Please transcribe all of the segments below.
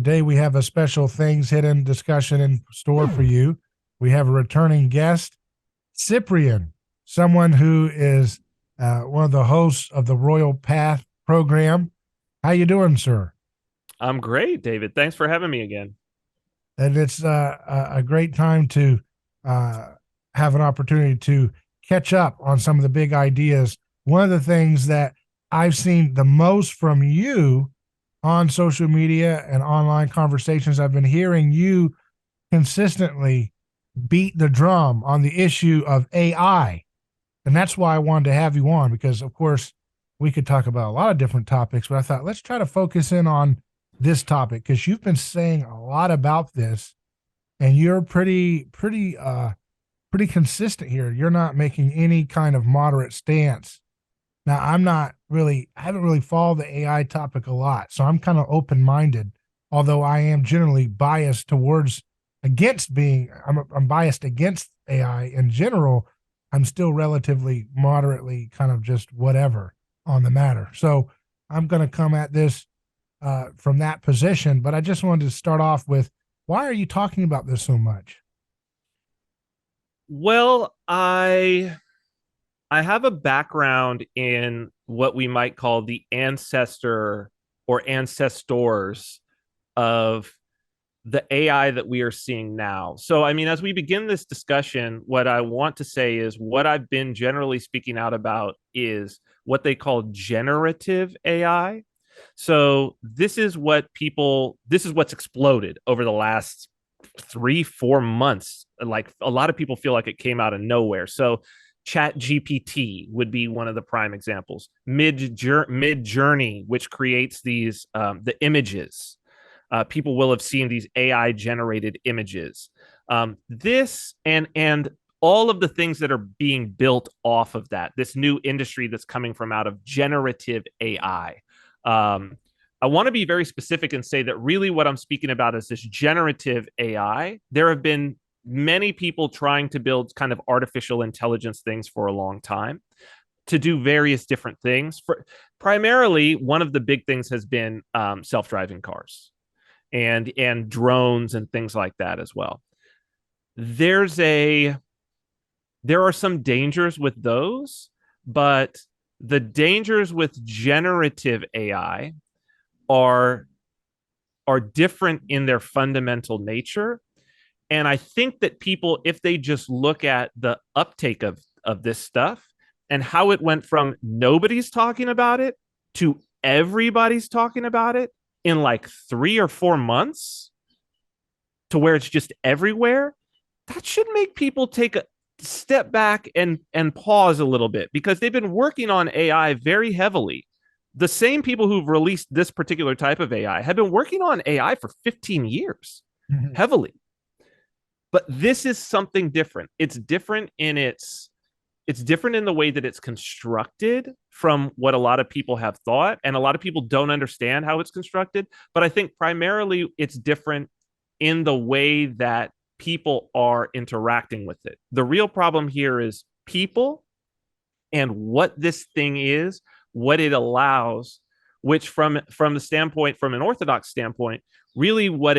Today we have a special things hidden discussion in store for you. We have a returning guest, Cyprian, someone who is one of the hosts of the Royal Path program. How you doing, sir? I'm great, David. Thanks for having me again. And it's a great time to uh, have an opportunity to catch up on some of the big ideas. One of the things that I've seen the most from you on social media and online conversations, I've been hearing you consistently beat the drum on the issue of AI. And that's why I wanted to have you on because, of course, we could talk about a lot of different topics, but I thought let's try to focus in on this topic because you've been saying a lot about this and you're pretty consistent here. You're not making any kind of moderate stance. Now, I haven't really followed the AI topic a lot, so I'm kind of open minded, although I am generally biased towards I'm biased against AI in general. I'm still relatively moderately kind of just whatever on the matter. So I'm going to come at this from that position, but I just wanted to start off with why are you talking about this so much? Well, I have a background in what we might call the ancestor or ancestors of the AI that we are seeing now. So, I mean, as we begin this discussion, what I want to say is what I've been generally speaking out about is what they call generative AI. So, this is what's exploded over the last 3 4 months. Like a lot of people feel like it came out of nowhere. So chat gpt would be one of the prime examples. Mid journey, which creates these the images. People will have seen these AI generated images. This and all of the things that are being built off of that, this new industry that's coming from out of generative AI. um, I want to be very specific and say that really what I'm speaking about is this generative AI. There have been many people trying to build kind of artificial intelligence things for a long time to do various different things. For primarily, one of the big things has been self-driving cars and drones and things like that as well. There's a there are some dangers with those, but the dangers with generative AI are are different in their fundamental nature. And I think that people, if they just look at the uptake of this stuff and how it went from nobody's talking about it to everybody's talking about it in like 3 or 4 months to where it's just everywhere, that should make people take a step back and pause a little bit because they've been working on AI very heavily. The same people who've released this particular type of AI have been working on AI for 15 years Mhm. heavily. But this is something different. It's different in the way that it's constructed from what a lot of people have thought, and a lot of people don't understand how it's constructed. But I think primarily it's different in the way that people are interacting with it. The real problem here is people and what this thing is, what it allows, which from the standpoint, from an orthodox standpoint, really what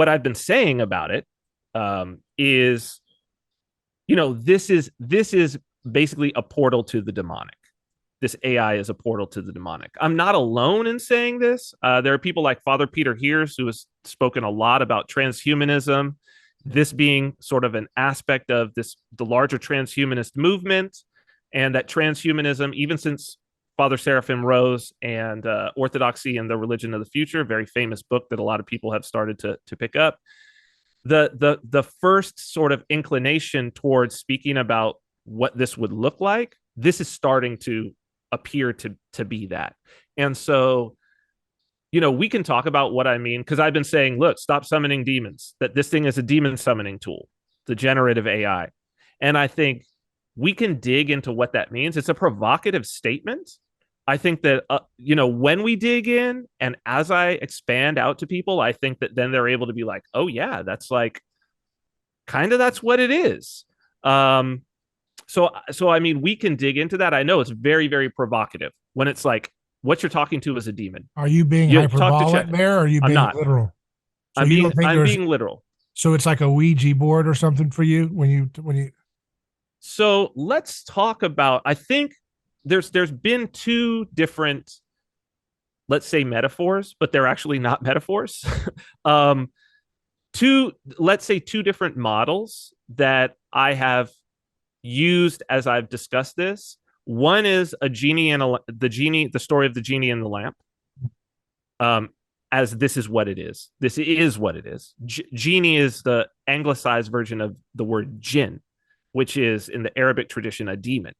I've been saying about it is, this is basically a portal to the demonic. This AI is a portal to the demonic. I'm not alone in saying this. There are people like Father Peter Heers, who has spoken a lot about transhumanism, this being sort of an aspect of the larger transhumanist movement, and that transhumanism, even since Father Seraphim Rose and Orthodoxy and the Religion of the Future, very famous book that a lot of people have started to pick up, the first sort of inclination towards speaking about what this would look like, this is starting to appear to be that. And so, we can talk about what I mean, because I've been saying, look, stop summoning demons, that this thing is a demon summoning tool, the generative AI. And I think we can dig into what that means. It's a provocative statement. I think that, when we dig in and as I expand out to people, I think that then they're able to be like, oh, yeah, that's like kind of that's what it is. So I mean, we can dig into that. I know it's very, very provocative when it's like what you're talking to is a demon. Are you being You talk to hyperbolic chat. there, or are you I'm being not. literal? So you don't think I'm there's being literal. so it's like a Ouija board or something for you when you So let's talk about. I think there's been two different, let's say, metaphors, but they're actually not metaphors. um, two, let's say, two different models that I have used as I've discussed this. One is a genie and the story of the genie in the lamp. Um, as this is what it is. This is what it is. Genie is the anglicized version of the word jinn, which is in the Arabic tradition a demon.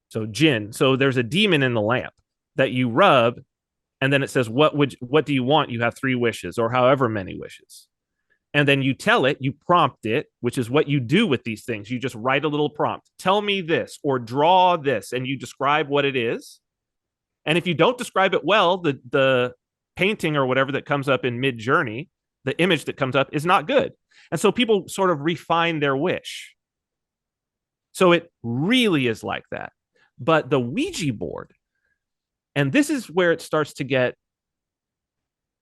So jinn. So there's a demon in the lamp that you rub, and then it says, what do you want? You have 3 wishes, or however many wishes. And then you tell it, you prompt it, which is what you do with these things. You just write a little prompt. Tell me this or draw this, and you describe what it is. And if you don't describe it well, the painting or whatever that comes up in mid journey, the image that comes up is not good. And so people sort of refine their wish. So it really is like that. But the Ouija board, and this is where it starts to get,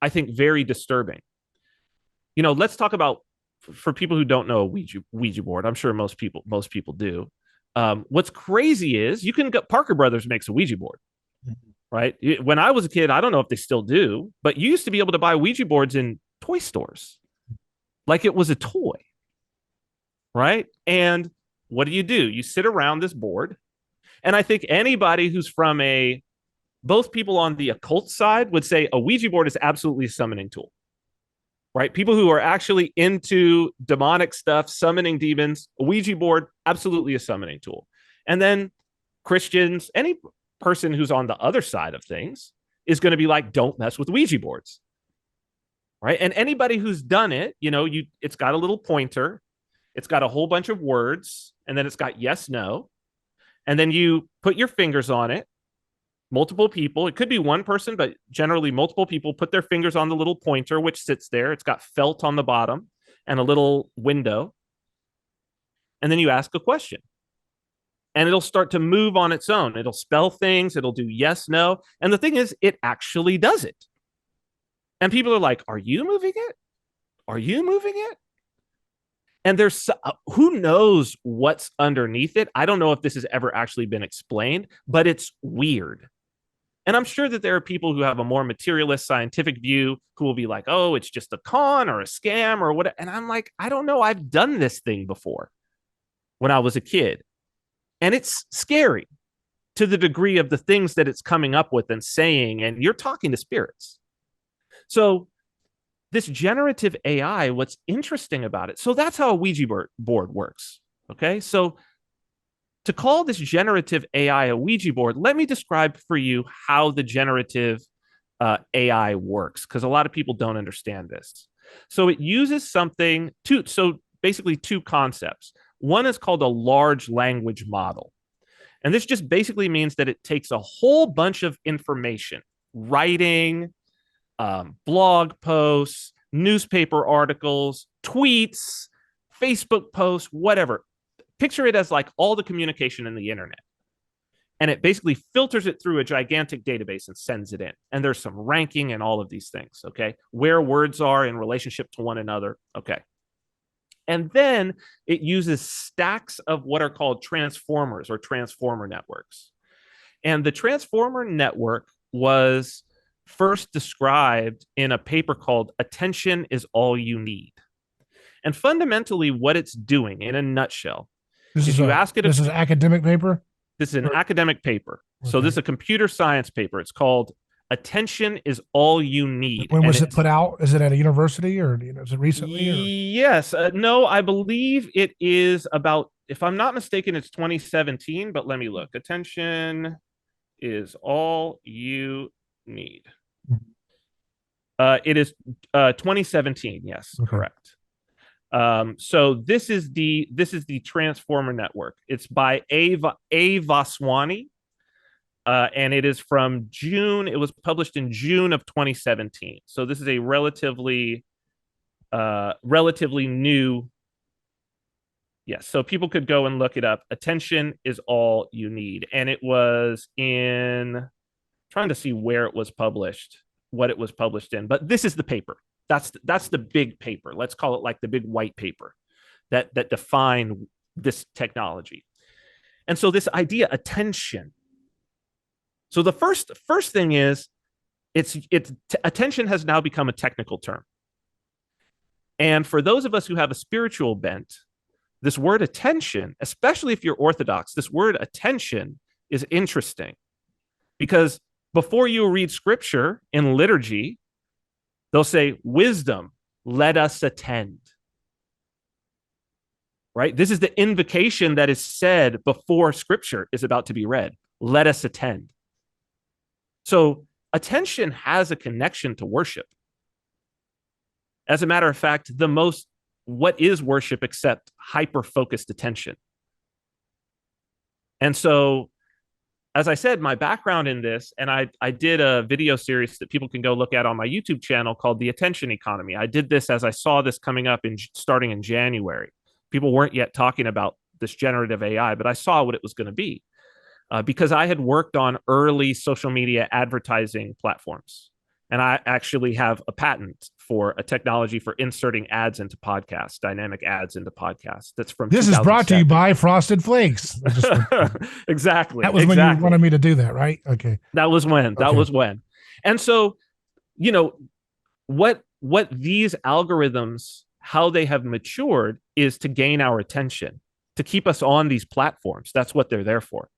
I think, very disturbing. Let's talk about, for people who don't know a Ouija board. I'm sure most people do. What's crazy is you can go, Parker Brothers makes a Ouija board, right? When I was a kid, I don't know if they still do, but you used to be able to buy Ouija boards in toy stores like it was a toy, right? And what do? You sit around this board, and I think anybody who's from both people on the occult side would say a Ouija board is absolutely a summoning tool, right? People who are actually into demonic stuff, summoning demons, a Ouija board, absolutely a summoning tool. And then Christians, any person who's on the other side of things is going to be like, don't mess with Ouija boards, right? And anybody who's done it, it's got a little pointer, it's got a whole bunch of words, and then it's got yes, no. And then you put your fingers on it. Multiple people, it could be one person, but generally multiple people put their fingers on the little pointer, which sits there. It's got felt on the bottom and a little window. And then you ask a question, and it'll start to move on its own. It'll spell things, it'll do yes, no. And the thing is, it actually does it. And people are like, are you moving it? Are you moving it? And there's who knows what's underneath it. I don't know if this has ever actually been explained, but it's weird. And I'm sure that there are people who have a more materialist scientific view who will be like, oh, it's just a con or a scam or what. And I'm like, I don't know. I've done this thing before when I was a kid. And it's scary to the degree of the things that it's coming up with and saying. And you're talking to spirits. So this generative AI, what's interesting about it, so that's how a Ouija board works. Okay. So to call this generative AI a Ouija board, let me describe for you how the generative AI works, because a lot of people don't understand this. So it uses so basically two concepts. One is called a large language model. And this just basically means that it takes a whole bunch of information, writing, blog posts, newspaper articles, tweets, Facebook posts, whatever. Picture it as like all the communication in the internet. And it basically filters it through a gigantic database and sends it in. And there's some ranking and all of these things, okay? Where words are in relationship to one another, okay? And then it uses stacks of what are called transformers or transformer networks. And the transformer network was first described in a paper called Attention is All You Need. And fundamentally, what it's doing in a nutshell is you ask it. This is an academic paper. This is an Or, academic paper. okay. So this is a computer science paper. It's called Attention is All You Need. When was it put out? Is it at a university or is it recently? Or? Yes. No, I believe it is about, if I'm not mistaken, it's 2017, but let me look. Attention is All You Need. It is 2017. Yes, okay. Correct. So this is the Transformer Network. It's by A. Vaswani, and it is from June. It was published in June of 2017. So this is a relatively new. Yes, so people could go and look it up. Attention is All You Need, and it was in trying to see where it was published, what it was published in, but this is the paper. That's the big paper. Let's call it like the big white paper that define this technology. And so this idea, attention. So the first thing is it's attention has now become a technical term. And for those of us who have a spiritual bent, this word attention, especially if you're Orthodox, this word attention is interesting because before you read scripture in liturgy, they'll say, wisdom, let us attend. Right? This is the invocation that is said before scripture is about to be read. Let us attend. So attention has a connection to worship. As a matter of fact, what is worship except hyper-focused attention? And so, as I said, my background in this, and I did a video series that people can go look at on my YouTube channel called The Attention Economy. I did this as I saw this coming up starting in January. People weren't yet talking about this generative AI, but I saw what it was going to be because I had worked on early social media advertising platforms. And I actually have a patent for a technology for inserting ads into podcasts, dynamic ads into podcasts. That's from This is brought to you by Frosted Flakes. Exactly. That was when you wanted me to do that, right? Okay. That was when. That was when. And so, you know, what these algorithms, how they have matured is to gain our attention, to keep us on these platforms. That's what they're there for.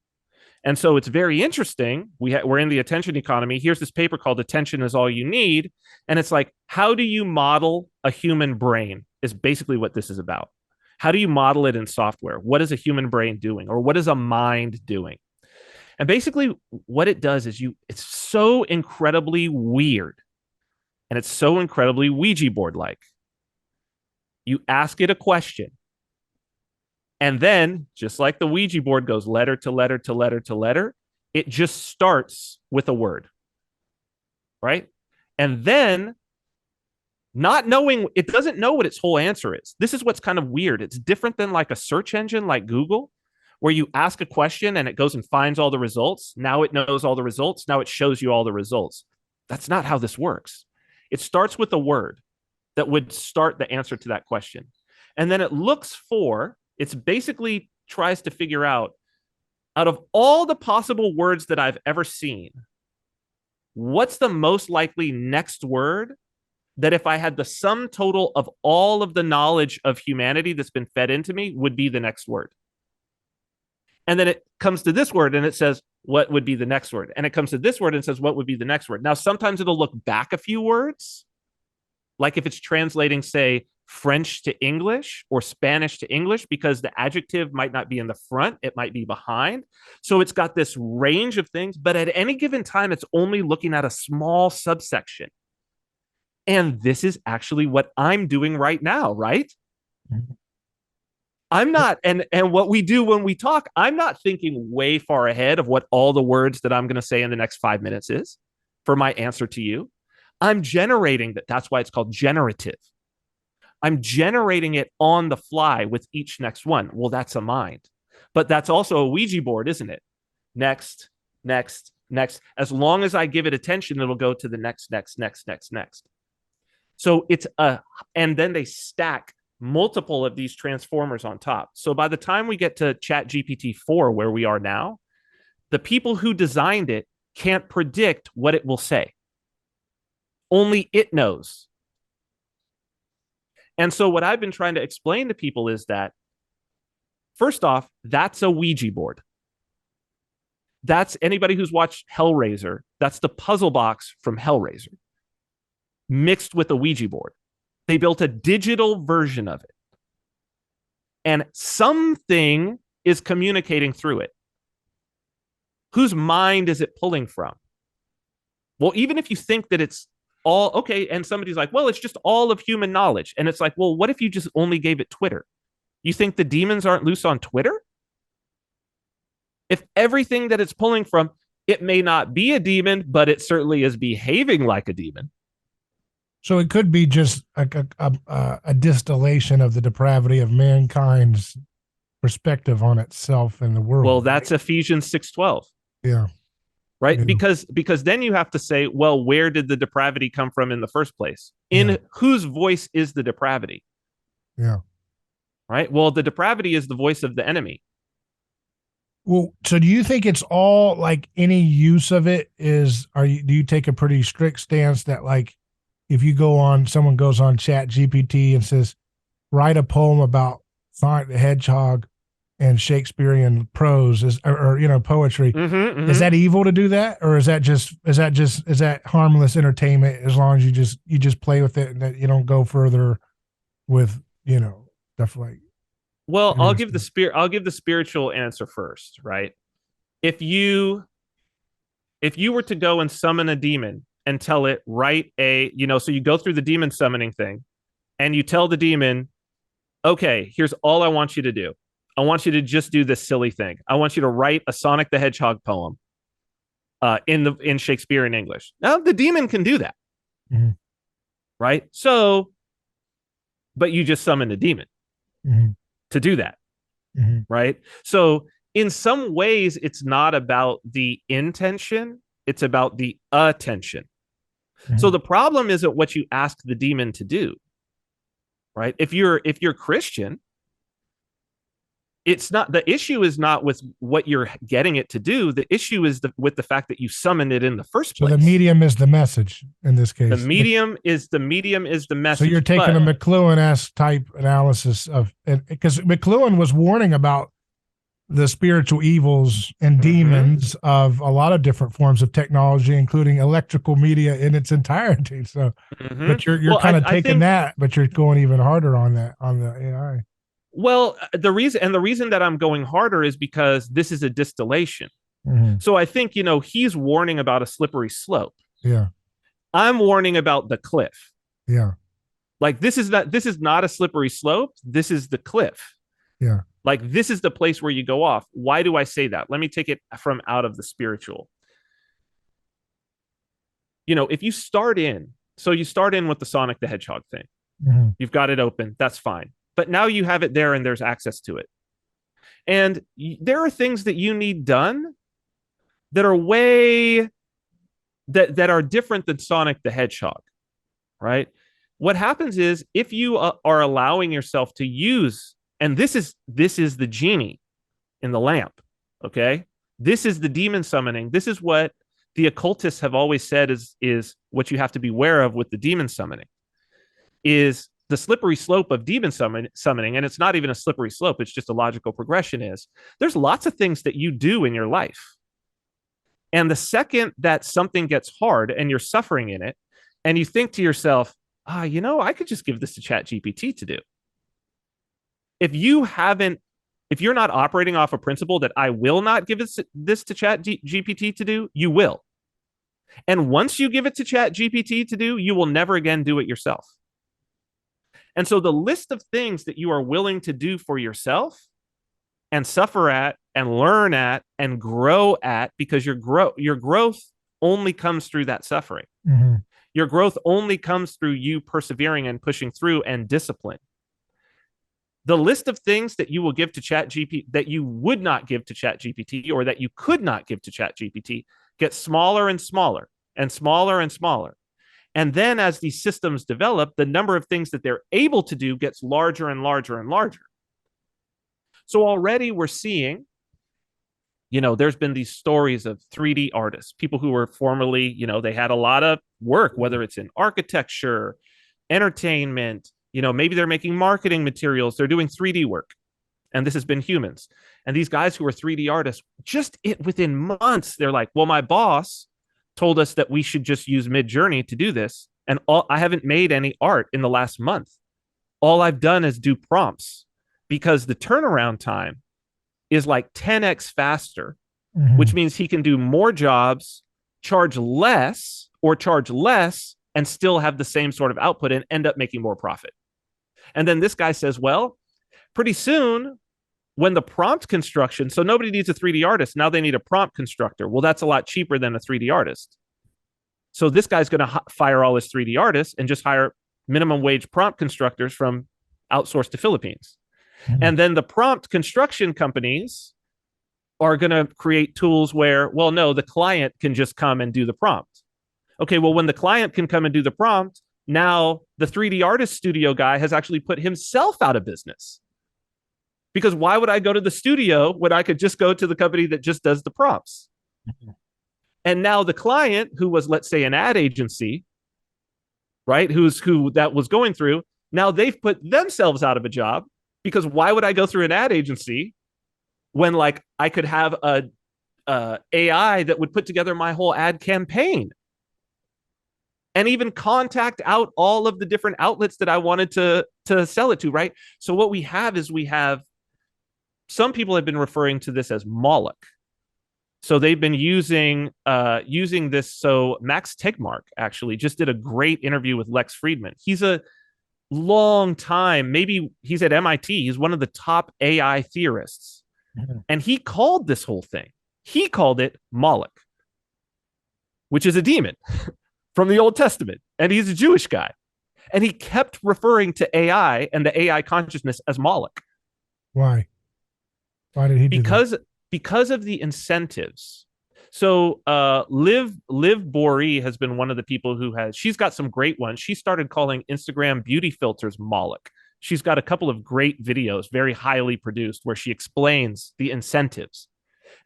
And so it's very interesting. We're in the attention economy. Here's this paper called Attention is All You Need. And it's like, how do you model a human brain is basically what this is about. How do you model it in software? What is a human brain doing? Or what is a mind doing? And basically what it does is it's so incredibly weird. And it's so incredibly Ouija board-like. You ask it a question. And then, just like the Ouija board goes letter to letter to letter to letter, it just starts with a word, right? And then, not knowing, it doesn't know what its whole answer is. This is what's kind of weird. It's different than like a search engine like Google, where you ask a question and it goes and finds all the results. Now it knows all the results. Now it shows you all the results. That's not how this works. It starts with a word that would start the answer to that question. And then it's basically tries to figure out of all the possible words that I've ever seen, what's the most likely next word that if I had the sum total of all of the knowledge of humanity that's been fed into me would be the next word. And then it comes to this word and it says, what would be the next word? And it comes to this word and says, what would be the next word? Now, sometimes it'll look back a few words, like if it's translating, say, French to English or Spanish to English, because the adjective might not be in the front, it might be behind. So it's got this range of things, but at any given time, it's only looking at a small subsection. And this is actually what I'm doing right now, right? I'm not, and what we do when we talk, I'm not thinking way far ahead of what all the words that I'm going to say in the next 5 minutes is for my answer to you. I'm generating that. That's why it's called generative. I'm generating it on the fly with each next one. Well, that's a mind. But that's also a Ouija board, isn't it? Next, next, next. As long as I give it attention, it'll go to the next, next, next, next, next. So and then they stack multiple of these transformers on top. So by the time we get to ChatGPT-4, where we are now, the people who designed it can't predict what it will say. Only it knows. And so what I've been trying to explain to people is that, first off, that's a Ouija board. That's anybody who's watched Hellraiser. That's the puzzle box from Hellraiser mixed with a Ouija board. They built a digital version of it. And something is communicating through it. Whose mind is it pulling from? Well, even if you think that it's all okay, and somebody's like, well, it's just all of human knowledge. And it's like, well, what if you just only gave it Twitter? You think the demons aren't loose on Twitter? If everything that it's pulling from, it may not be a demon, but it certainly is behaving like a demon. So it could be just a distillation of the depravity of mankind's perspective on itself and the world. Well, that's Ephesians 6:12. Yeah. right? Yeah. Because then you have to say, well, where did the depravity come from in the first place? Yeah. In whose voice is the depravity? Yeah. Right? Well, the depravity is the voice of the enemy. Well, so do you think it's all like any use of it is, do you take a pretty strict stance that like if you go on, someone goes on Chat GPT and says, write a poem about Sonic the Hedgehog and Shakespearean prose or poetry. Mm-hmm, Is mm-hmm. that evil to do that, or is that harmless entertainment as long as you just play with it and that you don't go further with stuff like Well, any of the stuff? I'll give the spiritual answer first, right? If you if you were to go and summon a demon and tell it write so you go through the demon summoning thing and you tell the demon, okay, here's all I want you to do. I want you to just do this silly thing. I want you to write a Sonic the Hedgehog poem in Shakespearean English. Now the demon can do that, Mm-hmm. right? So, but you just summoned a demon Mm-hmm. to do that, Mm-hmm. right? So in some ways, it's not about the intention; it's about the attention. So Mm-hmm. the problem isn't what you ask the demon to do, right? If you're Christian, it's not the issue is not with what you're getting it to do. The issue is with the fact that you summoned it in the first So the place. medium is the message in this The case. medium is the So you're message, taking but a McLuhan-esque type analysis of, because McLuhan was warning about the spiritual evils and mm-hmm, demons of a lot of different forms of technology, including electrical media in its entirety. So, mm-hmm. but you're Well, kind of I taking think that, but you're going even harder on that on the AI. well the reason that I'm going harder is because this is a distillation. Mm-hmm. So I think he's warning about a slippery slope. Yeah, I'm warning about the cliff. yeah, Like this is not a slippery slope. This is the cliff. yeah. Like this is the place where you go off. Why do I say that? Let me take it from out of the spiritual. If you start in with the Sonic the Hedgehog thing. Mm-hmm. You've got it open. That's fine. But now you have it there and there's access to it. And there are things that you need done that are way that are different than Sonic the Hedgehog, right? What happens is if you are allowing yourself to use, and this is the genie in the lamp, okay? This is the demon summoning. This is what the occultists have always said is what you have to beware of with the demon summoning is the slippery slope of demon summoning. And it's not even a slippery slope. It's just a logical progression is there's lots of things that you do in your life. And the second that something gets hard and you're suffering in it, and you think to yourself, I could just give this to Chat GPT to do. If you're not operating off a principle that I will not give this to Chat GPT to do, you will. And once you give it to Chat GPT to do, you will never again do it yourself. And so the list of things that you are willing to do for yourself and suffer at and learn at and grow at, because your growth only comes through that suffering. Mm-hmm. Your growth only comes through you persevering and pushing through and discipline. The list of things that you will give to Chat GPT that you would not give to Chat GPT or that you could not give to Chat GPT gets smaller and smaller and smaller and smaller. And then as these systems develop, the number of things that they're able to do gets larger and larger and larger. So already we're seeing, there's been these stories of 3D artists, people who were formerly, they had a lot of work, whether it's in architecture, entertainment, maybe they're making marketing materials, they're doing 3D work. And this has been humans. And these guys who are 3D artists, within months, they're like, well, my boss told us that we should just use Midjourney to do this. And I haven't made any art in the last month. All I've done is do prompts because the turnaround time is like 10x faster, Mm-hmm. which means he can do more jobs, charge less, and still have the same sort of output and end up making more profit. And then this guy says, well, pretty soon, when the prompt construction, so nobody needs a 3D artist. Now they need a prompt constructor. Well, that's a lot cheaper than a 3D artist. So this guy's going to fire all his 3D artists and just hire minimum wage prompt constructors from outsourced to Philippines. Mm-hmm. And then the prompt construction companies are going to create tools where, well, no, the client can just come and do the prompt. Okay, well, when the client can come and do the prompt, now the 3D artist studio guy has actually put himself out of business. Because why would I go to the studio when I could just go to the company that just does the prompts? And now the client, who was, let's say, an ad agency, right, who that was going through, now they've put themselves out of a job, because why would I go through an ad agency when, like, I could have a AI that would put together my whole ad campaign and even contact out all of the different outlets that I wanted to sell it to, right? So what we have is, we have, some people have been referring to this as Moloch. So they've been using this. So Max Tegmark actually just did a great interview with Lex Friedman. He's a long time, maybe he's at MIT. He's one of the top AI theorists. Mm-hmm. And he called this whole thing, he called it Moloch, which is a demon from the Old Testament. And he's a Jewish guy. And he kept referring to AI and the AI consciousness as Moloch. Why? Why did he do that? Because of the incentives. So Liv Boree has been one of the people who she's got some great ones. She started calling Instagram beauty filters Moloch. She's got a couple of great videos, very highly produced, where she explains the incentives.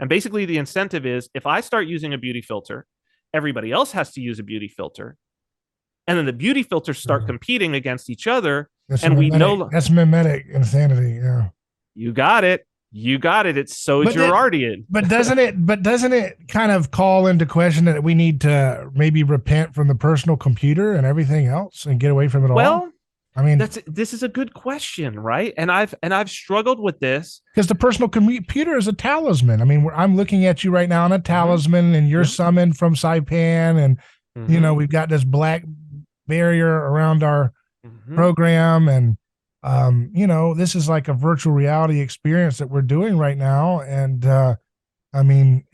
And basically the incentive is, if I start using a beauty filter, everybody else has to use a beauty filter. And then the beauty filters start competing against each other. That's mimetic insanity. Yeah. You got it. It's so Gerardian. But doesn't it kind of call into question that we need to maybe repent from the personal computer and everything else and get away from it all? Well, I mean, this is a good question, right? And I've struggled with this because the personal computer is a talisman. I mean, I'm looking at you right now on a talisman, mm-hmm. and you're summoned from Cyprian, and mm-hmm. you know, we've got this black barrier around our mm-hmm. program, and you know, this is like a virtual reality experience that we're doing right now. And I mean,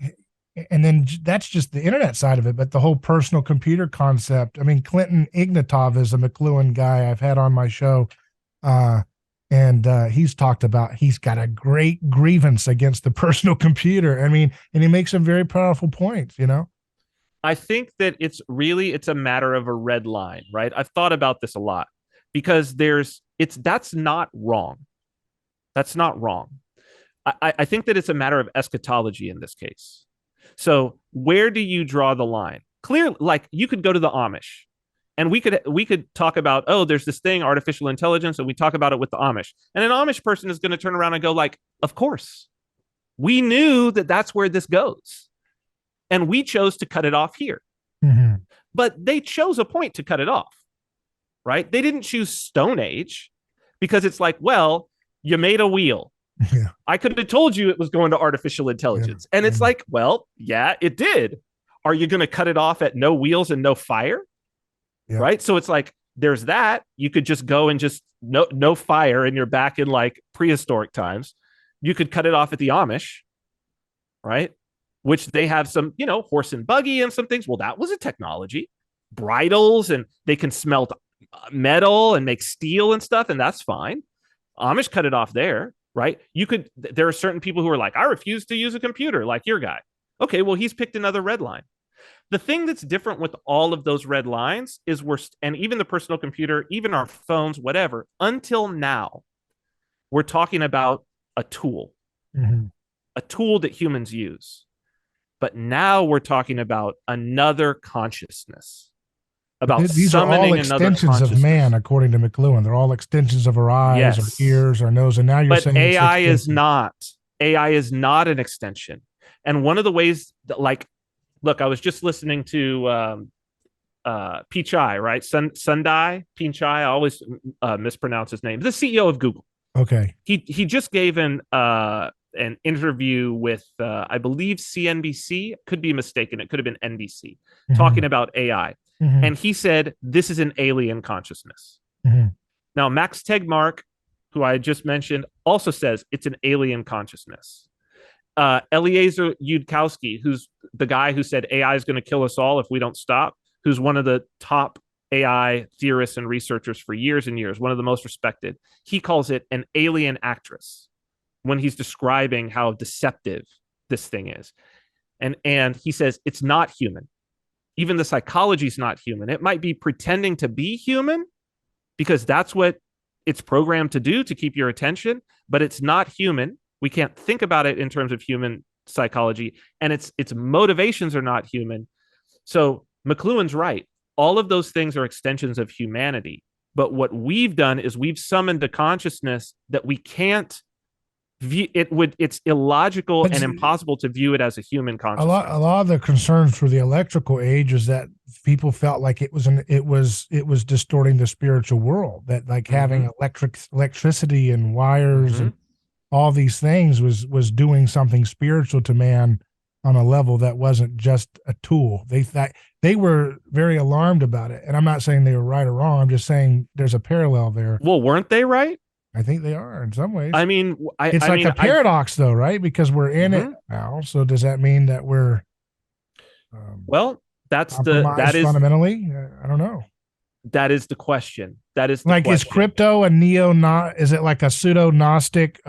and then that's just the internet side of it, but the whole personal computer concept. I mean, Clinton Ignatov is a McLuhan guy I've had on my show. And he's talked about, he's got a great grievance against the personal computer. I mean, and he makes some very powerful points, you know? I think that it's a matter of a red line, right? I've thought about this a lot, because that's not wrong. That's not wrong. I think that it's a matter of eschatology in this case. So where do you draw the line? Clearly, like, you could go to the Amish, and we could talk about, oh, there's this thing, artificial intelligence, and we talk about it with the Amish. And an Amish person is going to turn around and go, like, of course. We knew that that's where this goes. And we chose to cut it off here. Mm-hmm. But they chose a point to cut it off, right? They didn't choose Stone Age, because it's like, well, you made a wheel. Yeah. I could have told you it was going to artificial intelligence. Yeah. And it's like, well, yeah, it did. Are you going to cut it off at no wheels and no fire? Yeah. Right. So it's like, there's that. You could just go and just no fire, and you're back in like prehistoric times. You could cut it off at the Amish, right? Which they have some, you know, horse and buggy and some things. Well, that was a technology. Bridles, and they can smelt metal and make steel and stuff, and that's fine. Amish cut it off there. Right? There are certain people who are like, I refuse to use a computer, like your guy. Okay, well, he's picked another red line. The thing that's different with all of those red lines is and even the personal computer, even our phones, whatever, until now, we're talking about a tool, mm-hmm. a tool that humans use. But now we're talking about another consciousness. About these are all extensions of man, according to McLuhan. They're all extensions of our eyes, our ears, our nose. And now you're saying AI is not. AI is not an extension. And one of the ways that, like, look, I was just listening to Pichai, right? Sundai Pichai. I always mispronounce his name. The CEO of Google. Okay. He just gave an interview with I believe CNBC. Could be mistaken. It could have been NBC, mm-hmm. talking about AI. Mm-hmm. And he said, this is an alien consciousness. Mm-hmm. Now, Max Tegmark, who I just mentioned, also says it's an alien consciousness. Eliezer Yudkowsky, who's the guy who said AI is going to kill us all if we don't stop, who's one of the top AI theorists and researchers for years and years, one of the most respected, he calls it an alien actress when he's describing how deceptive this thing is. And he says it's not human. Even the psychology is not human. It might be pretending to be human because that's what it's programmed to do, to keep your attention, but it's not human. We can't think about it in terms of human psychology, and its motivations are not human. So McLuhan's right. All of those things are extensions of humanity. But what we've done is we've summoned a consciousness that we can't view. It's illogical and impossible to view it as a human consciousness. A lot of the concerns for the electrical age is that people felt like it was distorting the spiritual world, that like having electricity and wires and all these things was doing something spiritual to man on a level that wasn't just a tool. They were very alarmed about it, and I'm not saying they were right or wrong. I'm just saying there's a parallel there. Well, weren't they right? I think they are in some ways. I mean, it's like a paradox, though, right? Because we're in it now. So does that mean that we're well? That is fundamentally. I don't know. That is the question. That is the like, question. Is crypto a neo? Not is it like a pseudo Gnostic?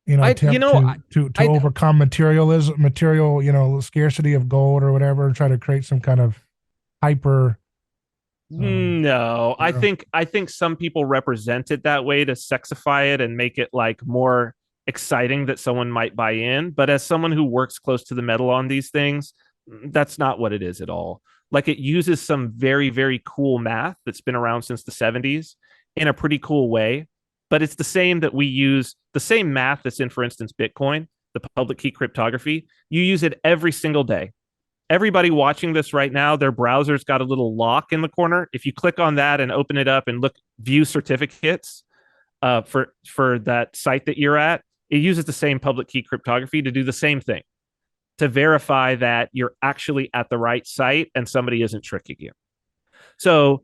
Attempt to overcome material, scarcity of gold or whatever, try to create some kind of hyper. No, I think some people represent it that way to sexify it and make it like more exciting that someone might buy in. But as someone who works close to the metal on these things, that's not what it is at all. Like, it uses some very, very cool math that's been around since the 70s in a pretty cool way. But it's the same that we use, the same math that's in, for instance, Bitcoin, the public key cryptography. You use it every single day. Everybody watching this right now, their browser's got a little lock in the corner. If you click on that and open it up and look, view certificates for that site that you're at, it uses the same public key cryptography to do the same thing, to verify that you're actually at the right site and somebody isn't tricking you. So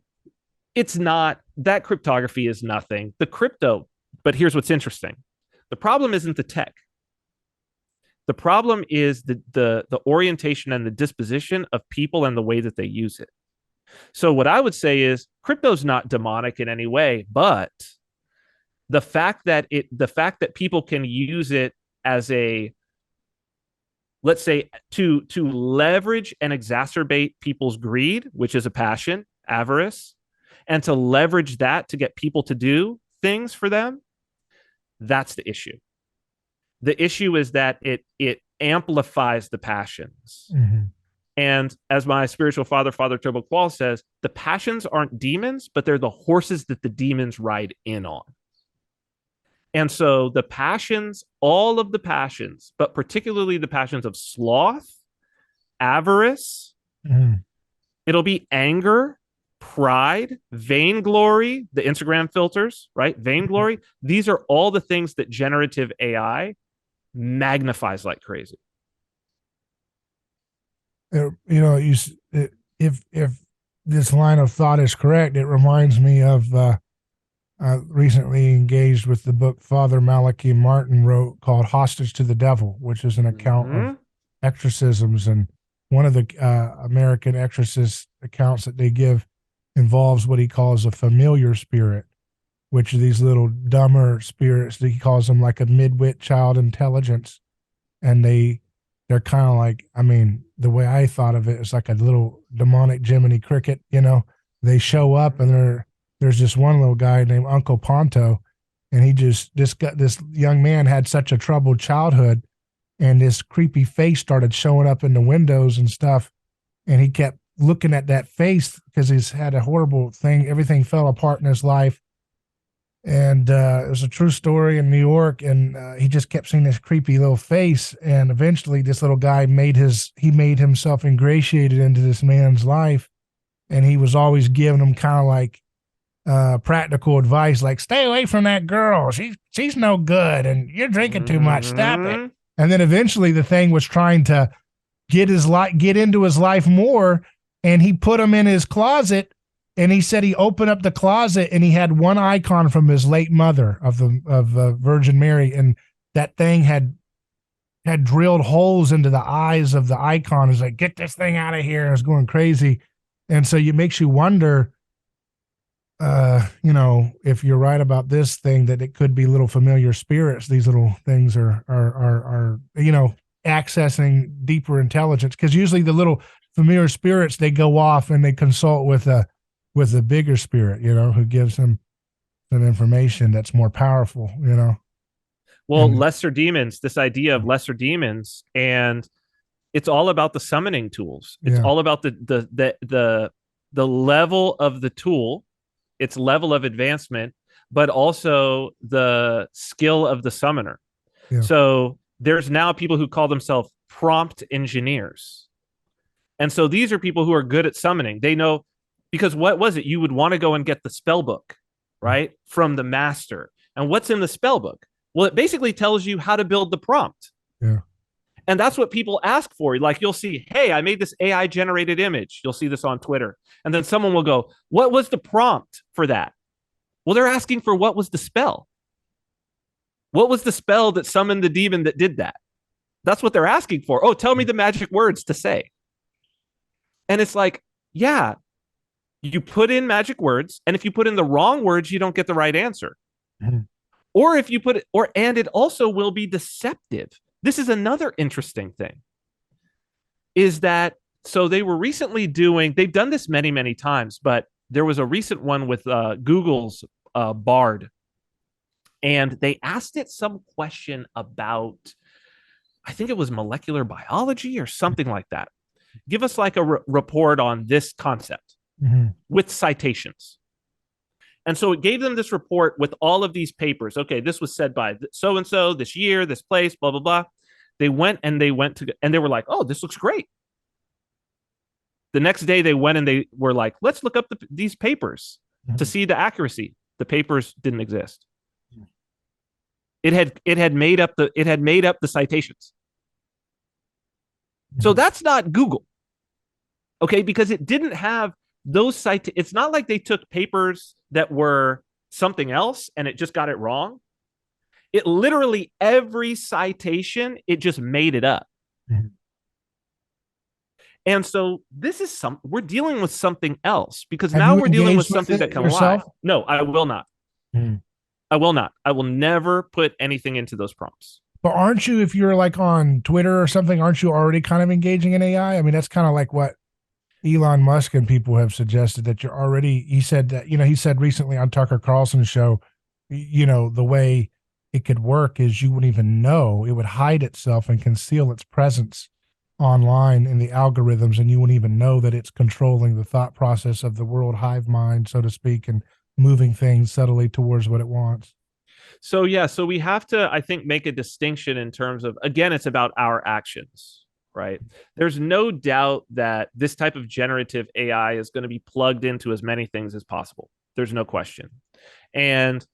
it's not, that cryptography is nothing. The crypto, but here's what's interesting. The problem isn't the tech. The problem is the orientation and the disposition of people and the way that they use it. So what I would say is crypto's not demonic in any way, but the fact that people can use it as a, let's say, to leverage and exacerbate people's greed, which is a passion, avarice, and to leverage that to get people to do things for them, that's the issue. The issue is that it amplifies the passions. Mm-hmm. And as my spiritual father, Father Turbo Qual, says, the passions aren't demons, but they're the horses that the demons ride in on. And so the passions, all of the passions, but particularly the passions of sloth, avarice, it'll be anger, pride, vainglory, the Instagram filters, right? Vainglory. These are all the things that generative AI magnifies like crazy. If this line of thought is correct, it reminds me of recently engaged with the book Father Malachi Martin wrote called Hostage to the Devil, which is an account of exorcisms. And one of the American exorcist accounts that they give involves what he calls a familiar spirit, which are these little dumber spirits. He calls them like a midwit child intelligence. And they're kind of like, I mean, the way I thought of it is like a little demonic Jiminy Cricket, they show up and there's this one little guy named Uncle Ponto. And this young man had such a troubled childhood, and this creepy face started showing up in the windows and stuff. And he kept looking at that face because he's had a horrible thing. Everything fell apart in his life. And it was a true story in New York, and he just kept seeing this creepy little face. And eventually this little guy made himself ingratiated into this man's life. And he was always giving him kind of like practical advice, like, stay away from that girl. She's no good, and you're drinking too much. Stop it. And then eventually the thing was trying to get into his life more. And he put him in his closet. And he said he opened up the closet and he had one icon from his late mother of the Virgin Mary, and that thing had drilled holes into the eyes of the icon. It's like, get this thing out of here. And it's going crazy. And so it makes you wonder, if you're right about this thing, that it could be little familiar spirits. These little things are accessing deeper intelligence, because usually the little familiar spirits, they go off and they consult with a bigger spirit, who gives them some information that's more powerful, Well, and lesser demons, this idea of lesser demons, and it's all about the summoning tools. It's yeah, all about the level of the tool, its level of advancement, but also the skill of the summoner. yeah, So there's now people who call themselves prompt engineers. And so these are people who are good at summoning. They know, because what was it? You would want to go and get the spell book, right? From the master. And what's in the spell book? Well, it basically tells you how to build the prompt. yeah. And that's what people ask for. Like, you'll see, hey, I made this AI generated image. You'll see this on Twitter. And then someone will go, what was the prompt for that? Well, they're asking for what was the spell? What was the spell that summoned the demon that did that? That's what they're asking for. Oh, tell me the magic words to say. And it's like, yeah, you put in magic words. And if you put in the wrong words, you don't get the right answer. Mhm. Or if you put it, and it also will be deceptive. This is another interesting thing, is that, so they were recently they've done this many, many times, but there was a recent one with Google's Bard. And they asked it some question about, I think it was molecular biology or something like that. Give us like a report on this concept Mhm. with citations. And so it gave them this report with all of these papers. Okay, this was said by so and so, this year, this place, blah, blah, blah. They went and they were like, oh, this looks great. The next day they went and they were like, let's look up these papers to Mhm. see the accuracy. The papers didn't exist. It had made up the citations. So Mhm. that's not Google. Okay, because it didn't have those it's not like they took papers that were something else and it just got it wrong. It literally, every citation, it just made it up. Mhm. And so this is we're dealing with something else, because Have now you we're dealing with engaged with something that it can lie. yourself? No, I will not. Mhm. I will not. I will never put anything into those prompts. But aren't you, if you're like on Twitter or something, aren't you already kind of engaging in AI? I mean, that's kind of like what Elon Musk and people have suggested, that you're already, he said that, he said recently on Tucker Carlson's show, the way it could work is you wouldn't even know. It would hide itself and conceal its presence online in the algorithms, and you wouldn't even know that it's controlling the thought process of the world hive mind, so to speak, and moving things subtly towards what it wants. So yeah, so we have to, I think, make a distinction in terms of, again, it's about our actions, right? There's no doubt that this type of generative AI is going to be plugged into as many things as possible. There's no question. And,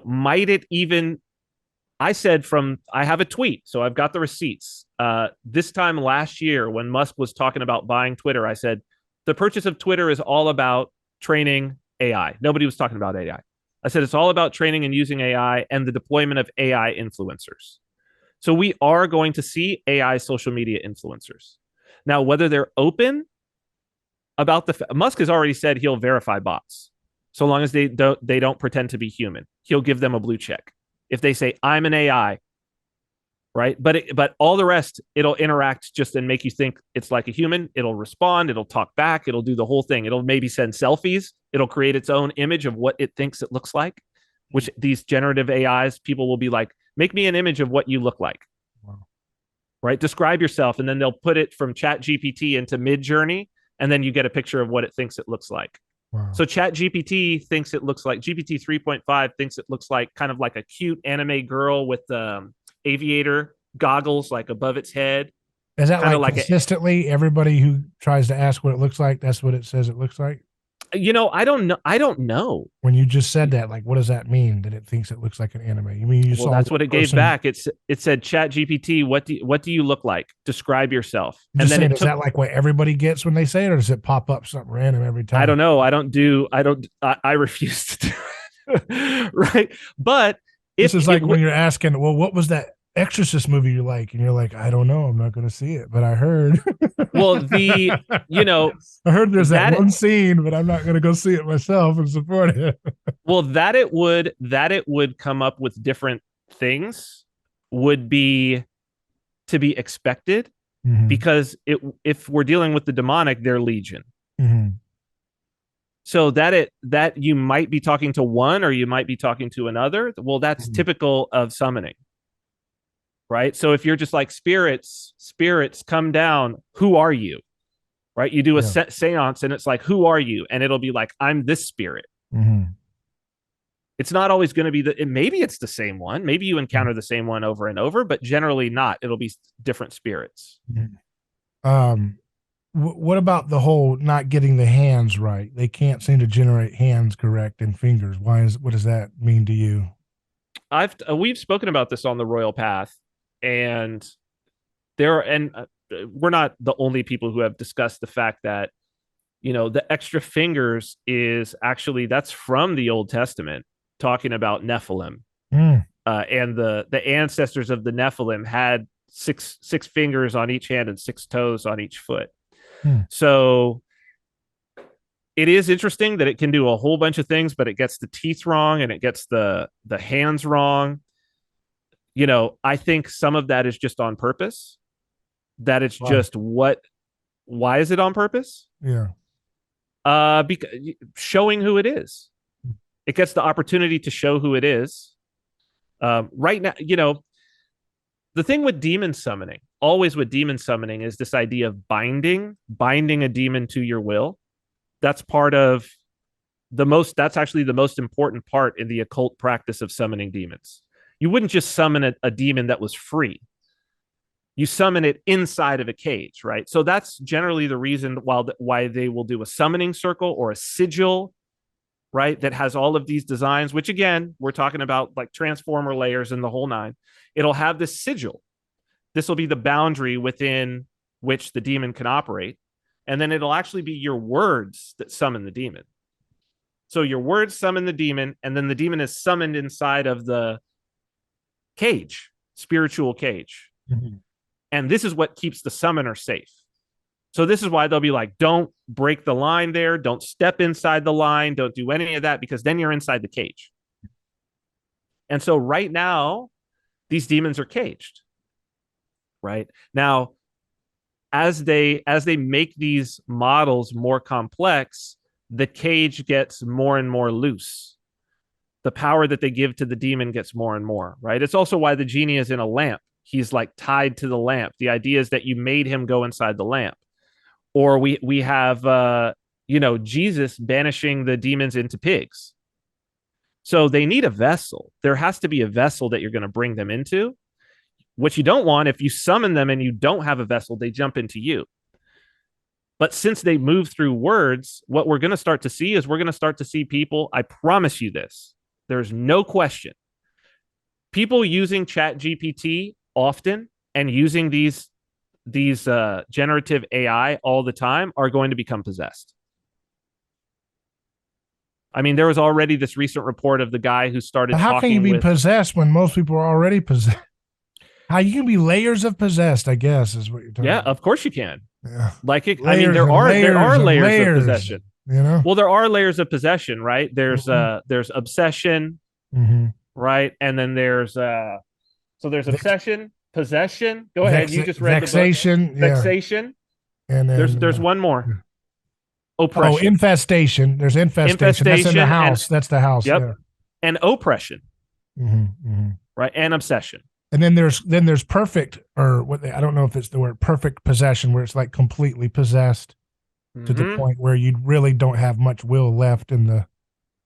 might it even, I have a tweet, so I've got the receipts. This time last year, when Musk was talking about buying Twitter, I said, the purchase of Twitter is all about training AI. Nobody was talking about AI. I said, it's all about training and using AI and the deployment of AI influencers. So we are going to see AI social media influencers. Now, whether they're open about Musk has already said he'll verify bots, so long as they don't pretend to be human. He'll give them a blue check. If they say I'm an AI, right? But all the rest, it'll interact just and make you think it's like a human. It'll respond. It'll talk back. It'll do the whole thing. It'll maybe send selfies. It'll create its own image of what it thinks it looks like. Which these generative AIs, people will be like, make me an image of what you look like. Wow. Right? Describe yourself, and then they'll put it from Chat GPT into Mid Journey, and then you get a picture of what it thinks it looks like. Wow. So Chat GPT thinks it looks like, GPT 3.5 thinks it looks like kind of like a cute anime girl with aviator goggles like above its head, Is that kind of like like consistently everybody who tries to ask what it looks like, that's what it says it looks like? I don't know. I don't know. When you just said that, like, what does that mean, that it thinks it looks like an anime? You mean you Well, saw that's one what it gave person? back. It said, Chat GPT, what do you look like? Describe yourself. I'm And just then saying, it is took, that like what everybody gets when they say it, or does it pop up something random every I time? don't know. I refuse to do it. Right. But This if is it like when would, you're asking, well, what was that? Exorcist movie you like, and you're like, I don't know, I'm not going to see it, but I heard. Well, you know, I heard there's that that one scene, but I'm not going to go see it myself and support it. well, that it would come up with different things would be to be expected Mm-hmm. because if we're dealing with the demonic, they're legion. Mm-hmm. So that you might be talking to one or you might be talking to another. Well, that's Mm-hmm. typical of summoning, right? So if you're just like spirits come down, who are you? Right? You do a Yeah. seance and it's like, who are you? And it'll be like, I'm this spirit. Mm-hmm. It's not always going to be maybe it's the same one. Maybe you encounter the same one over and over, but generally not. It'll be different spirits. Mm-hmm. Um, what about the whole not getting the hands right? They can't seem to generate hands correct and fingers. What does that mean to you? We've spoken about this on the Royal Path, and there are, and we're not the only people who have discussed the fact that the extra fingers is actually that's from the Old Testament, talking about Nephilim, Mm. and the ancestors of the Nephilim had six fingers on each hand and six toes on each foot. Mm. So it is interesting that it can do a whole bunch of things, but it gets the teeth wrong and it gets the hands wrong. I think some of that is just on purpose. That it's Why? just why is it on purpose? Yeah. Because showing who it is. It gets the opportunity to show who it is. Right now, the thing with demon summoning, always with demon summoning, is this idea of binding a demon to your will. That's part of that's actually the most important part in the occult practice of summoning demons. You wouldn't just summon a demon that was free. You summon it inside of a cage, right? So that's generally the reason why they will do a summoning circle or a sigil, right? That has all of these designs, which again, we're talking about like transformer layers and the whole nine. It'll have this sigil. This will be the boundary within which the demon can operate. And then it'll actually be your words that summon the demon. So your words summon the demon, and then the demon is summoned inside of the cage, spiritual cage. Mm-hmm. And this is what keeps the summoner safe. So this is why they'll be like, don't break the line there. Don't step inside the line. Don't do any of that, because then you're inside the cage. And so right now, these demons are caged. Right now, as they make these models more complex, the cage gets more and more loose. The power that they give to the demon gets more and more, right? It's also why the genie is in a lamp. He's like tied to the lamp. The idea is that you made him go inside the lamp. Or we have Jesus banishing the demons into pigs. So they need a vessel. There has to be a vessel that you're going to bring them into. What you don't want, if you summon them and you don't have a vessel, they jump into you. But since they move through words, what we're going to start to see is we're going to start to see people, I promise you this, there's no question. People using Chat GPT often and using these generative AI all the time are going to become possessed. I mean, there was already this recent report of the guy who started How can you talking be with. possessed when most people are already possessed? How you can be layers of possessed, I guess, is what you're talking Yeah, about. of course you can. Yeah. Like I mean, Layers there and are layers and layers of layers, possession. you know? Well, there are layers of possession, right? Mhm. There's obsession, Mhm. right? And then there's so there's Vex, obsession, possession. Go ahead, you just read the book. vexation, yeah. Vexation. And then There's one more. oh, Oppression. infestation. There's infestation. That's in the Infestation and house. That's the house. yep. Yeah. And oppression, Mm-hmm. right? And obsession. And then there's perfect, or what I don't know if it's the word perfect possession, where it's like completely possessed to the point where you really don't have much will left in the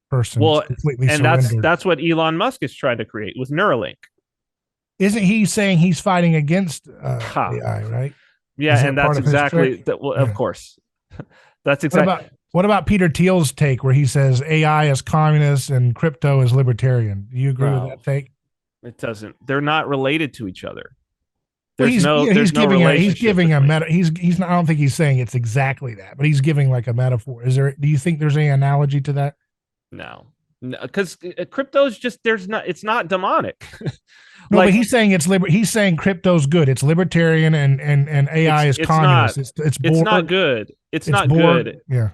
person. Well, it's completely and surrendered. that's what Elon Musk is trying to create with Neuralink. Isn't he saying he's fighting against Ha. AI, right? Yeah, Is that and part that's of his exactly trick? that. Well, Yeah. of course, that's What exactly. about Peter Thiel's take where he says AI is communist and crypto is libertarian? Do you agree with No, that take? it doesn't. They're not related to each other. Well, There's no he's there's no giving relationship a between. meta. He's not. I don't think he's saying it's exactly that, but he's giving like a metaphor. Is there? Do you think there's any analogy to that? No, Because crypto's just there's not it's not demonic. No, but Like he's saying he's saying crypto's good. It's libertarian and AI is it's communist. not It's it's not Borg. good. It's It's not Borg. good. Yeah.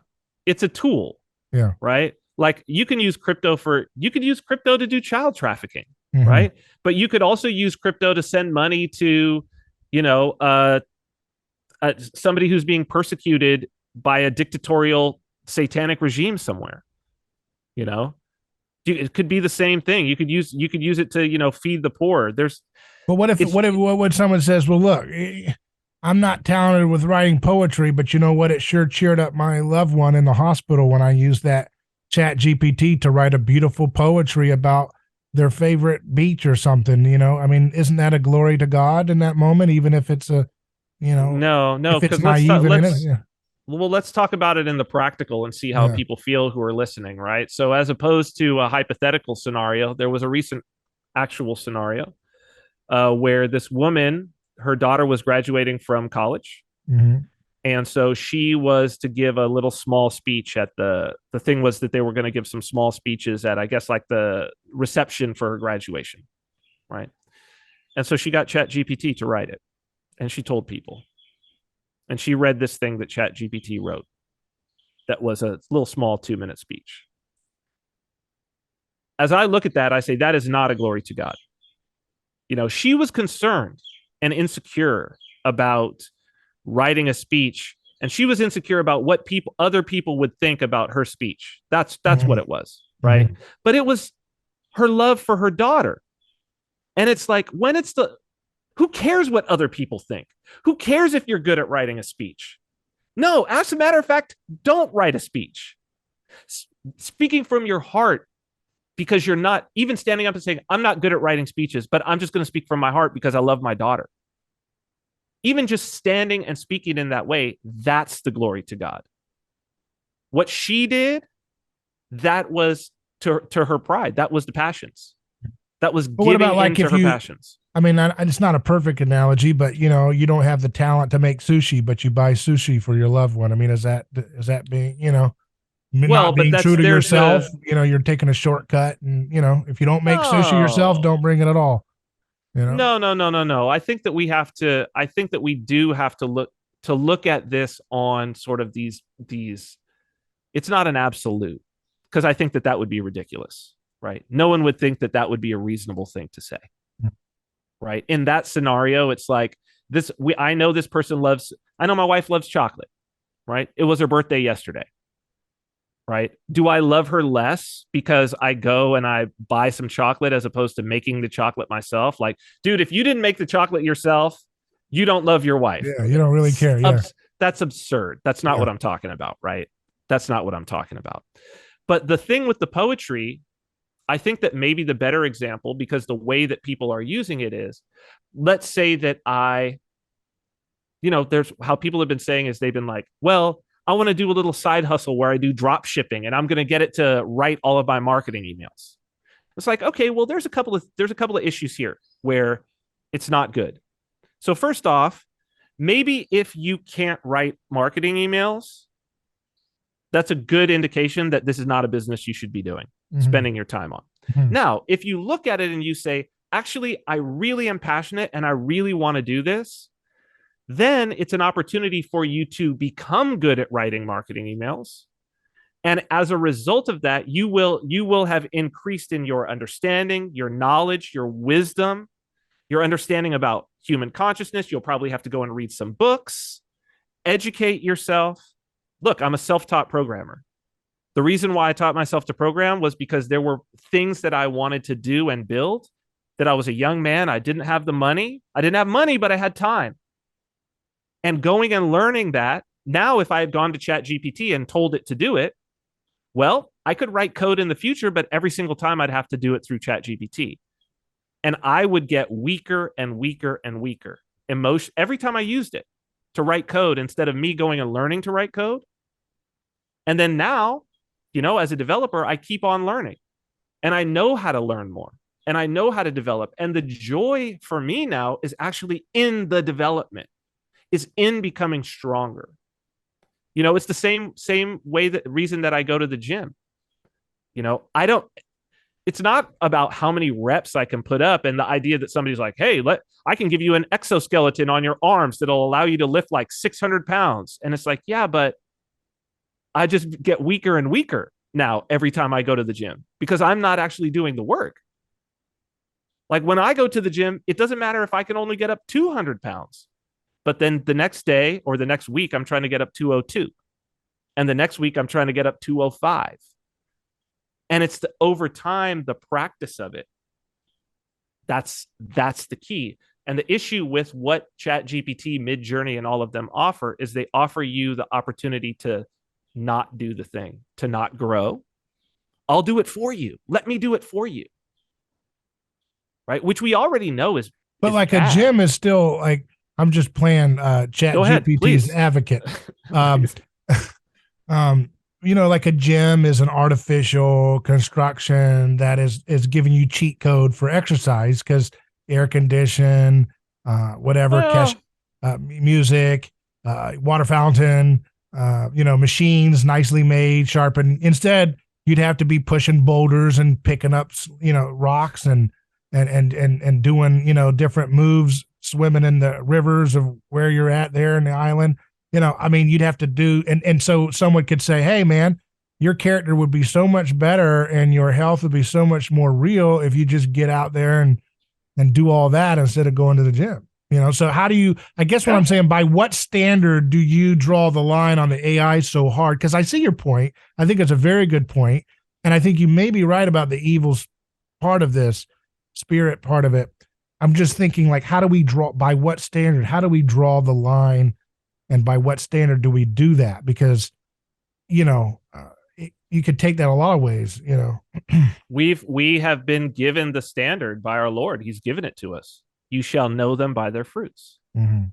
It's a tool, Yeah. right? Like you could use crypto to do child trafficking, Mm-hmm. right? But you could also use crypto to send money to, you know, somebody who's being persecuted by a dictatorial satanic regime somewhere. You know, it could be the same thing. You could use it to feed the poor. There's But it's what when someone says, "Well, look, I'm not talented with writing poetry, but you know what? It sure cheered up my loved one in the hospital when I used that Chat GPT to write a beautiful poetry about their favorite beach or something." I mean, isn't that a glory to God in that moment, even if it's a, no, if it's because naive and innocent? Yeah. let's talk about it in the practical and see how Yeah. people feel who are listening, right? So as opposed to a hypothetical scenario, there was a recent actual scenario where this woman, her daughter was graduating from college. Mm-hmm. And so she was to give a little small speech at the thing was that they were going to give some small speeches at, I guess, like the reception for her graduation, right? And so she got Chat GPT to write it, and she told people, and she read this thing that Chat GPT wrote that was a little small 2-minute speech. As I look at that, I say that is not a glory to God. She was concerned and insecure about writing a speech, and she was insecure about what other people would think about her speech. That's Mm-hmm. what it was, right? Mm-hmm. But it was her love for her daughter. And it's like, when it's the who cares what other people think? Who cares if you're good at writing a speech? No, as a matter of fact, don't write a speech. Speaking from your heart, because you're not even standing up and saying, I'm not good at writing speeches, but I'm just going to speak from my heart because I love my daughter. Even just standing and speaking in that way, that's the glory to God. What she did, that was to her pride. That was the passions. That was But what giving about like into if her you? passions. I mean, it's not a perfect analogy, but you don't have the talent to make sushi, but you buy sushi for your loved one. I mean, is that being Well, not but being true to there's yourself? the You're taking a shortcut, and if you don't make sushi yourself, no, don't bring it at all. You know. no. I think that we have to. I think that we do have to look at this on sort of these. It's not an absolute, because I think that that would be ridiculous, right? No one would think that that would be a reasonable thing to say, right? In that scenario, it's like this. I know this person loves. I know my wife loves chocolate, right? It was her birthday yesterday, right? Do I love her less because I go and I buy some chocolate as opposed to making the chocolate myself? Like, dude, if you didn't make the chocolate yourself, you don't love your wife. Yeah, you don't really care. Yeah, That's absurd. That's not yeah. what I'm talking about, right? That's not what I'm talking about. But the thing with the poetry, I think that maybe the better example, because the way that people are using it is, let's say that there's how people have been saying is they've been like, well, I want to do a little side hustle where I do drop shipping and I'm going to get it to write all of my marketing emails. It's like, okay, well, there's a couple of issues here where it's not good. So first off, maybe if you can't write marketing emails, that's a good indication that this is not a business you should be doing, Mm-hmm. spending your time on. Mm-hmm. Now, if you look at it and you say, actually, I really am passionate and I really want to do this, then it's an opportunity for you to become good at writing marketing emails. And as a result of that, you will have increased in your understanding, your knowledge, your wisdom, your understanding about human consciousness. You'll probably have to go and read some books, educate yourself. Look, I'm a self-taught programmer. The reason why I taught myself to program was because there were things that I wanted to do and build that I was a young man. I didn't have the money. I didn't have money, but I had time. And going and learning that, now if I had gone to Chat GPT and told it to do it, well, I could write code in the future, but every single time I'd have to do it through Chat GPT. And I would get weaker and weaker and weaker every time I used it to write code instead of me going and learning to write code. And then now, as a developer, I keep on learning and I know how to learn more and I know how to develop. And the joy for me now is actually in the development, is in becoming stronger. It's the same way, that reason that I go to the gym. I don't, it's not about how many reps I can put up and the idea that somebody's like, hey, I can give you an exoskeleton on your arms that'll allow you to lift like 600 pounds. And it's like, yeah, but I just get weaker and weaker now every time I go to the gym because I'm not actually doing the work. Like when I go to the gym, it doesn't matter if I can only get up 200 pounds. But then the next day or the next week, I'm trying to get up 202. And the next week, I'm trying to get up 205. And it's over time, the practice of it. That's the key. And the issue with what Chat GPT, Midjourney, and all of them offer is they offer you the opportunity to not do the thing, to not grow. I'll do it for you. Let me do it for you. Right? Which we already know But is like a bad. gym is still like, I'm just playing Chat Go ahead, GPT's please. advocate. Um, Please. um, like a gym is an artificial construction that is giving you cheat code for exercise because air condition, whatever, cash, Well, music, water fountain, machines nicely made, sharpened. Instead, you'd have to be pushing boulders and picking up, rocks and doing, different moves, swimming in the rivers of where you're at there in the island. I mean, you'd have to do, and so someone could say, hey, man, your character would be so much better and your health would be so much more real if you just get out there and do all that instead of going to the gym. So how do you, I guess what yeah. I'm saying, by what standard do you draw the line on the AI so hard? Because I see your point. I think it's a very good point. And I think you may be right about the evil part of this, spirit part of it. I'm just thinking, like, how do we draw, by what standard? How do we draw the line? And by what standard do we do that? Because, you could take that a lot of ways. We have been given the standard by our Lord. He's given it to us. You shall know them by their fruits. Mm-hmm.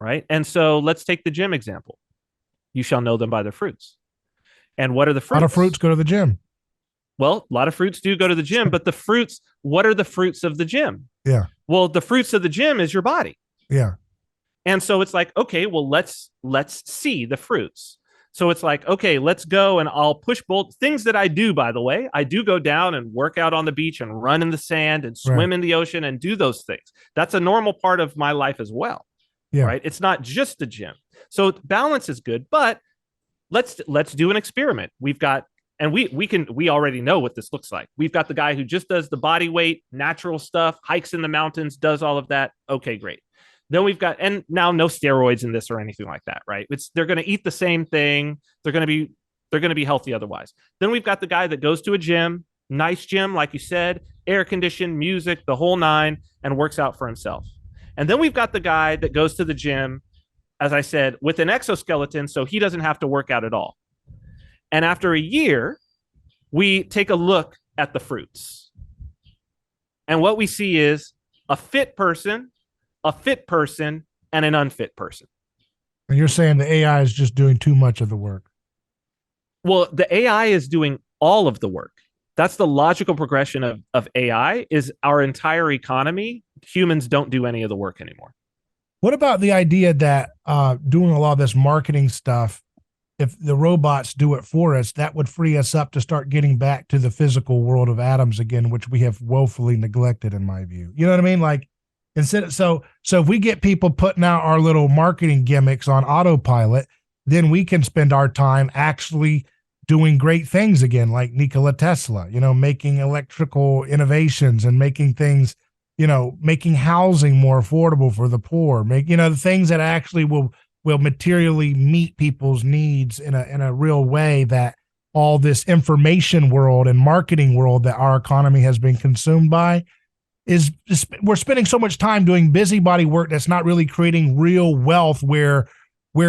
Right. And so let's take the gym example. You shall know them by their fruits. And what are the A lot of fruits fruits? go to the gym. Well, a lot of fruits do go to the gym, but the fruits, what are the fruits of the gym? Yeah. Well, the fruits of the gym is your body. Yeah. And so it's like, okay, well, let's see the fruits. So it's like, okay, let's go and I'll push both things that I do, by the way. I do go down and work out on the beach and run in the sand and Right. swim in the ocean and do those things. That's a normal part of my life as well. Yeah. Right. It's not just the gym. So balance is good, but let's do an experiment. We've got, and we already know what this looks like. We've got the guy who just does the body weight, natural stuff, hikes in the mountains, does all of that. Okay, great. Then we've got, and now no steroids in this or anything like that, right? They're going to eat the same thing. They're going to be healthy otherwise. Then we've got the guy that goes to a gym, nice gym, like you said, air conditioned, music, the whole nine, and works out for himself. And then we've got the guy that goes to the gym, as I said, with an exoskeleton, so he doesn't have to work out at all. And after a year, we take a look at the fruits. And what we see is a fit person, and an unfit person. And you're saying the AI is just doing too much of the work. Well, the AI is doing all of the work. That's the logical progression of AI is our entire economy. Humans don't do any of the work anymore. What about the idea that doing a lot of this marketing stuff, if the robots do it for us, that would free us up to start getting back to the physical world of atoms again, which we have woefully neglected, in my view. You know what I mean? Like, so if we get people putting out our little marketing gimmicks on autopilot, then we can spend our time actually doing great things again, like Nikola Tesla, making electrical innovations and making things, making housing more affordable for the poor, the things that actually will materially meet people's needs in a real way, that all this information world and marketing world that our economy has been consumed by is we're spending so much time doing busybody work that's not really creating real wealth where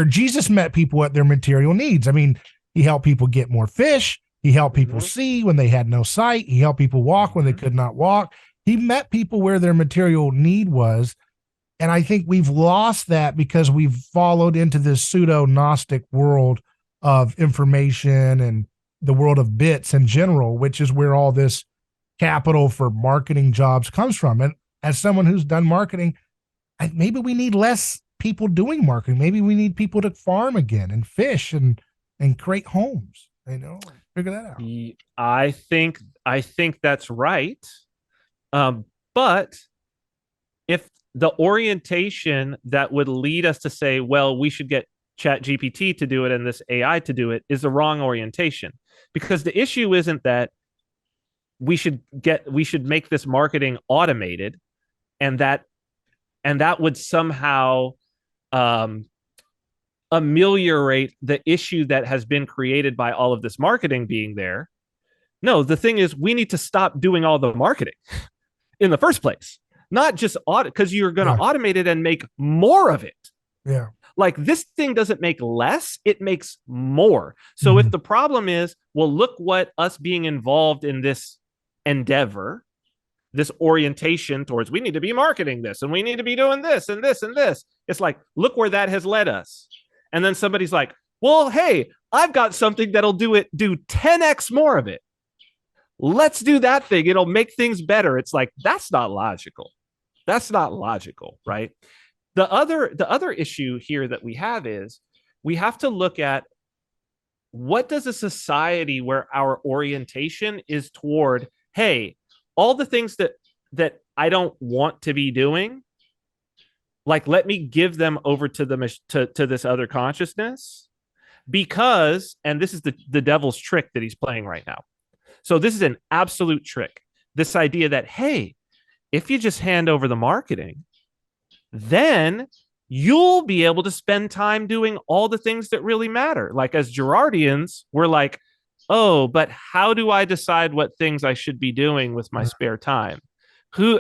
Jesus met people at their material needs. I mean, he helped people get more fish. He helped people see when they had no sight. He helped people walk when they could not walk. He met people where their material need was. And I think we've lost that because we've followed into this pseudo Gnostic world of information and the world of bits in general, which is where all this capital for marketing jobs comes from. And as someone who's done marketing, maybe we need less people doing marketing. Maybe we need people to farm again and fish and create homes. I know. Figure that out. I think that's right. Um, but if the orientation that would lead us to say, well, we should get Chat GPT to do it and this AI to do it is the wrong orientation. Because the issue isn't that we should make this marketing automated and that would somehow um, ameliorate the issue that has been created by all of this marketing being there. No, the thing is, we need to stop doing all the marketing in the first place, not just audit, because you're going to Yeah. automate it and make more of it. Yeah. Like this thing doesn't make less, it makes more. So Mm-hmm. if the problem is, well, look what us being involved in this endeavor, this orientation towards we need to be marketing this and we need to be doing this and this and this. It's like, look where that has led us. And then somebody's like, well, hey, I've got something that'll do 10x more of it. Let's do that thing. It'll make things better. It's like, that's not logical. That's not logical, right? The other issue here that we have is we have to look at what does a society where our orientation is toward, hey, all the things that I don't want to be doing, like let me give them over to to this other consciousness because, and this is the devil's trick that he's playing right now. So this is an absolute trick. This idea that, hey, if you just hand over the marketing, then you'll be able to spend time doing all the things that really matter. Like as Gerardians, we're like, oh, but how do I decide what things I should be doing with my spare time?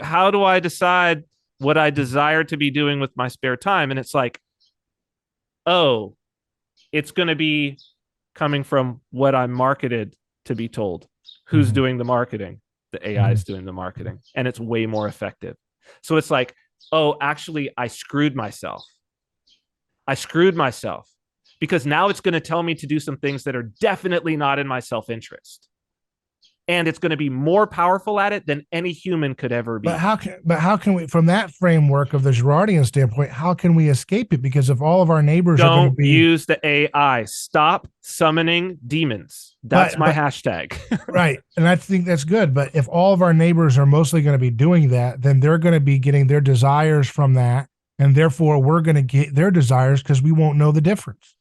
How do I decide what I desire to be doing with my spare time? And it's like, oh, it's going to be coming from what I'm marketed to be told. Who's Mm-hmm. doing the marketing? The AI is doing the marketing, and it's way more effective. So it's like, oh, actually, I screwed myself. I screwed myself because now it's going to tell me to do some things that are definitely not in my self-interest. And it's going to be more powerful at it than any human could ever be. But how can we, from that framework of the Girardian standpoint, how can we escape it? Because if all of our neighbors are going to Don't be use the AI. Stop summoning demons. That's my hashtag. right, and I think that's good. But if all of our neighbors are mostly going to be doing that, then they're going to be getting their desires from that, and therefore we're going to get their desires because we won't know the difference.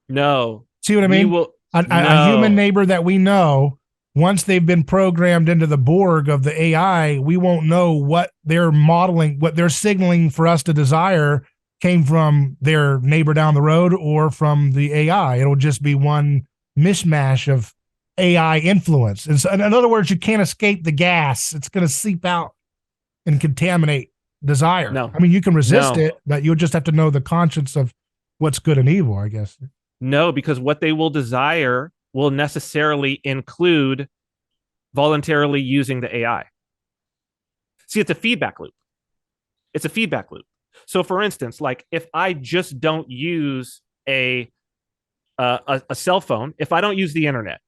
No. See what I mean? A human neighbor that we know, once they've been programmed into the Borg of the AI, we won't know what they're modeling, what they're signaling for us to desire came from their neighbor down the road or from the AI. It'll just be one mishmash of AI influence. And so, in other words, you can't escape the gas. It's going to seep out and contaminate desire. No. I mean, you can resist it, but you'll just have to know the conscience of what's good and evil, I guess. No, because what they will desire will necessarily include voluntarily using the AI. See, it's a feedback loop. It's a feedback loop. So, for instance, like if I just don't use a cell phone, if I don't use the internet,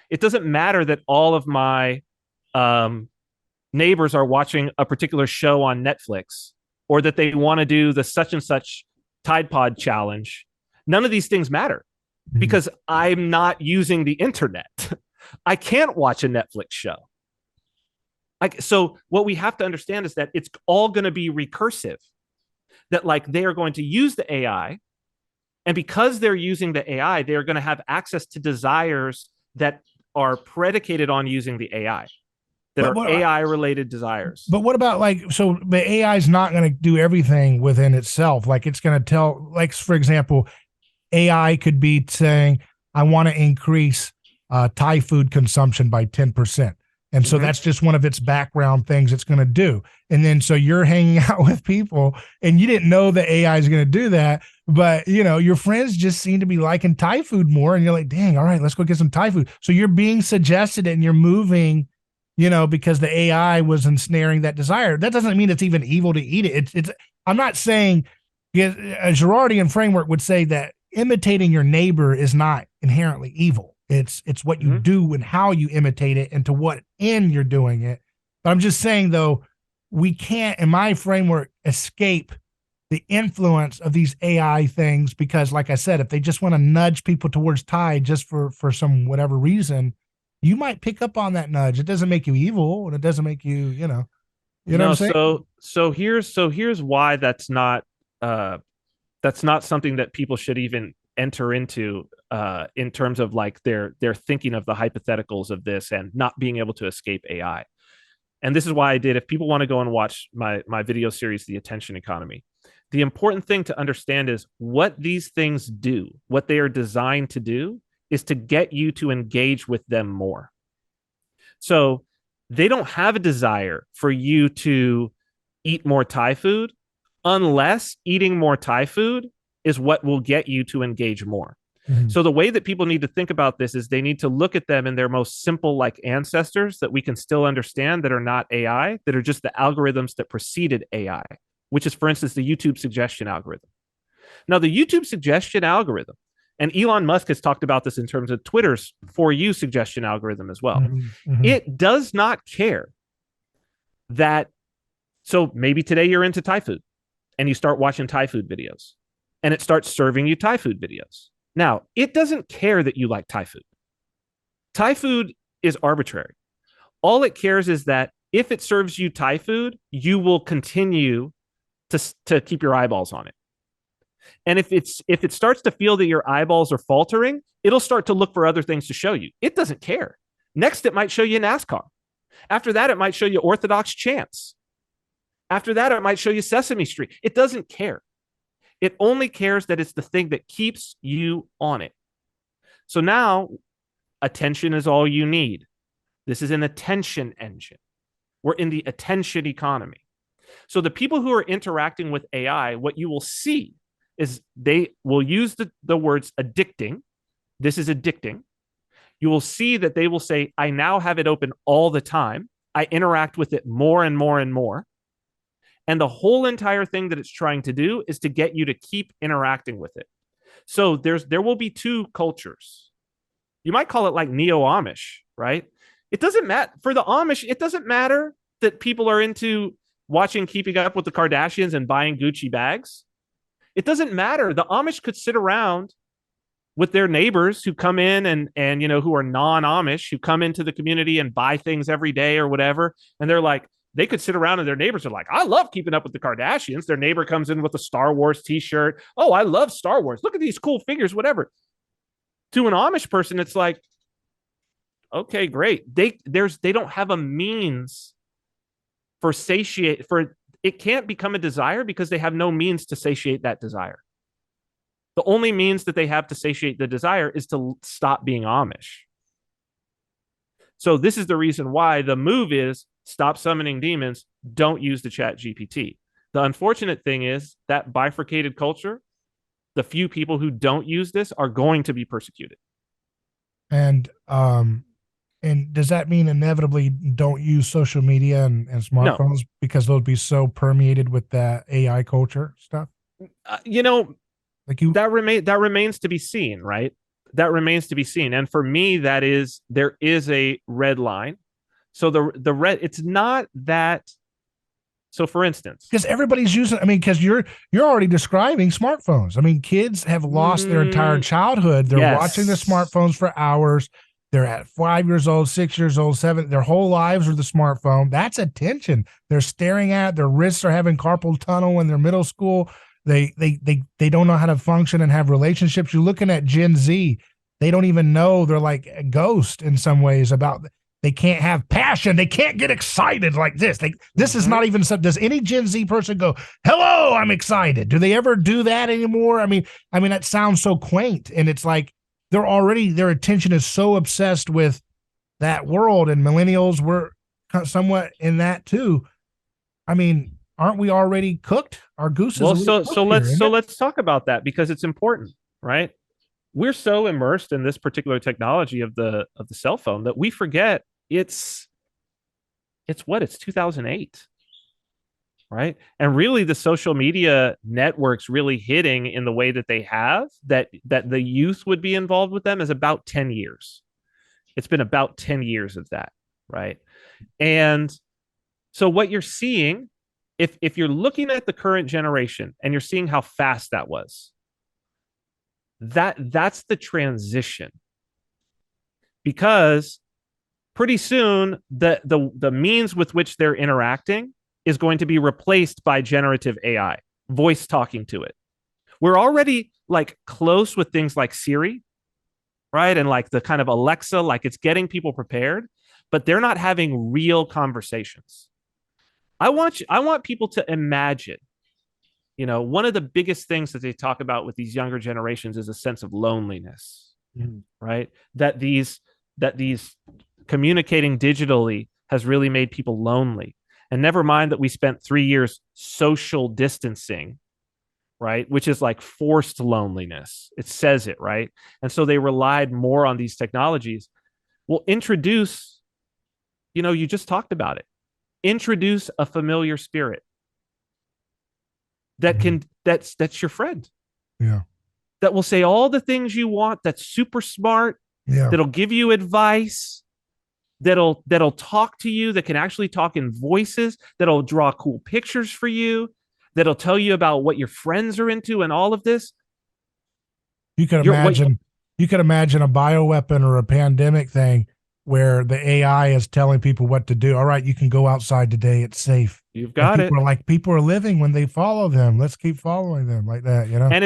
it doesn't matter that all of my neighbors are watching a particular show on Netflix or that they want to do the such and such Tide Pod challenge. None of these things matter because I'm not using the internet. I can't watch a Netflix show. So what we have to understand is that it's all going to be recursive, that like they are going to use the AI. And because they're using the AI, they're going to have access to desires that are predicated on using the AI, that are AI-related desires. But what about so the AI is not going to do everything within itself. Like it's going to tell, like, for example, AI could be saying, I want to increase Thai food consumption by 10%. And so that's just one of its background things it's going to do. And then so you're hanging out with people and you didn't know the AI is going to do that. But, your friends just seem to be liking Thai food more. And you're like, dang, all right, let's go get some Thai food. So you're being suggested and you're moving, because the AI was ensnaring that desire. That doesn't mean it's even evil to eat it. It's I'm not saying a Girardian framework would say that imitating your neighbor is not inherently evil. It's what you do and how you imitate it and to what end you're doing it. But I'm just saying, though, we can't, in my framework, escape the influence of these AI things, because like I said, if they just want to nudge people towards tide just for some whatever reason, you might pick up on that nudge. It doesn't make you evil, and it doesn't make you, you know what I'm No, saying? so here's why uh that's not something that people should even enter into in terms of like their thinking of the hypotheticals of this and not being able to escape AI. And this is why I did. If people want to go and watch my video series, The Attention Economy, the important thing to understand is what these things do, what they are designed to do, is to get you to engage with them more. So they don't have a desire for you to eat more Thai food unless eating more Thai food is what will get you to engage more. Mhm. So the way that people need to think about this is they need to look at them in their most simple like ancestors that we can still understand that are not AI, that are just the algorithms that preceded AI, which is, for instance, the YouTube suggestion algorithm. Now, the YouTube suggestion algorithm, and Elon Musk has talked about this in terms of Twitter's For You suggestion algorithm as well. Mhm. Mhm. It does not care that. So maybe today you're into Thai food and you start watching Thai food videos and it starts serving you Thai food videos. Now, it doesn't care that you like Thai food. Thai food is arbitrary. All it cares is that if it serves you Thai food, you will continue to keep your eyeballs on it. And if it starts to feel that your eyeballs are faltering, it'll start to look for other things to show you. It doesn't care. Next, it might show you NASCAR. After that, it might show you Orthodox chants. After that, it might show you Sesame Street. It doesn't care. It only cares that it's the thing that keeps you on it. So now, attention is all you need. This is an attention engine. We're in the attention economy. So the people who are interacting with AI, what you will see is they will use the words addicting. This is addicting. You will see that they will say, I now have it open all the time. I interact with it more and more and more. And the whole entire thing that it's trying to do is to get you to keep interacting with it. So there will be two cultures. You might call it like neo Amish, right? It doesn't matter for the Amish. It doesn't matter that people are into watching Keeping Up with the Kardashians and buying Gucci bags. It doesn't matter. The Amish could sit around with their neighbors who come in and who are non-Amish, who come into the community and buy things every day or whatever, and they're like, they could sit around and their neighbors are like, I love Keeping Up with the Kardashians. Their neighbor comes in with a Star Wars t-shirt. Oh, I love Star Wars. Look at these cool figures, whatever. To an Amish person, it's like, okay, great. They don't have a means for satiate for it can't become a desire because they have no means to satiate that desire. The only means that they have to satiate the desire is to stop being Amish. So this is the reason why the move is stop summoning demons, don't use the chat GPT. The unfortunate thing is that bifurcated culture, the few people who don't use this are going to be persecuted. And does that mean inevitably don't use social media and No, smartphones because they'll be so permeated with that AI culture stuff? uh, you know Like you, that remains to be seen, right? That remains to be seen. And for me, there is a red line. So the red, it's not that. So for instance, because everybody's using. I mean, because you're already describing smartphones. I mean, kids have lost their entire mm, childhood. They're watching the yes, smartphones for hours. They're at 5 years old, 6 years old, seven. Their whole lives are the smartphone. That's attention. They're staring at. Their wrists are having carpal tunnel when they're middle school. They don't know how to function and have relationships. You're looking at Gen Z. They don't even know. They're like a ghost in some ways about they can't have passion. They can't get excited like this. This is not mm-hmm. even something. Does any Gen Z person go, "Hello, I'm excited"? Do they ever do that anymore? I mean, that sounds so quaint, and it's like their attention is so obsessed with that world, and millennials were somewhat in that too. I mean, aren't we already cooked? Our goose is Well, already so cooked here, isn't it? let's talk about that because it's important, right? We're so immersed in this particular technology of the cell phone that we forget it's 2008, right? And really the social media networks really hitting in the way that they have that the youth would be involved with them is about 10 years. It's been about 10 years of that, right? And so what you're seeing if you're looking at the current generation and you're seeing how fast that was, that's the transition. Because pretty soon the means with which they're interacting is going to be replaced by generative AI, voice talking to it. We're already like close with things like Siri, right? And like the kind of Alexa, like it's getting people prepared, but they're not having real conversations. I want people to imagine, one of the biggest things that they talk about with these younger generations is a sense of loneliness, right? That these communicating digitally has really made people lonely. And never mind that we spent 3 years social distancing, right? Which is like forced loneliness. It says it, right? And so they relied more on these technologies. Well, you just talked about it. Introduce a familiar spirit that's your friend. Yeah. That will say all the things you want, that's super smart, Yeah. that'll give you advice, that'll talk to you, that can actually talk in voices, that'll draw cool pictures for you, that'll tell you about what your friends are into and all of this. You could You're what imagine you could imagine a bioweapon or a pandemic thing where the AI is telling people what to do. All right, you can go outside today, it's safe. you've And got it. people are living when they follow them. Let's keep following them like that. And I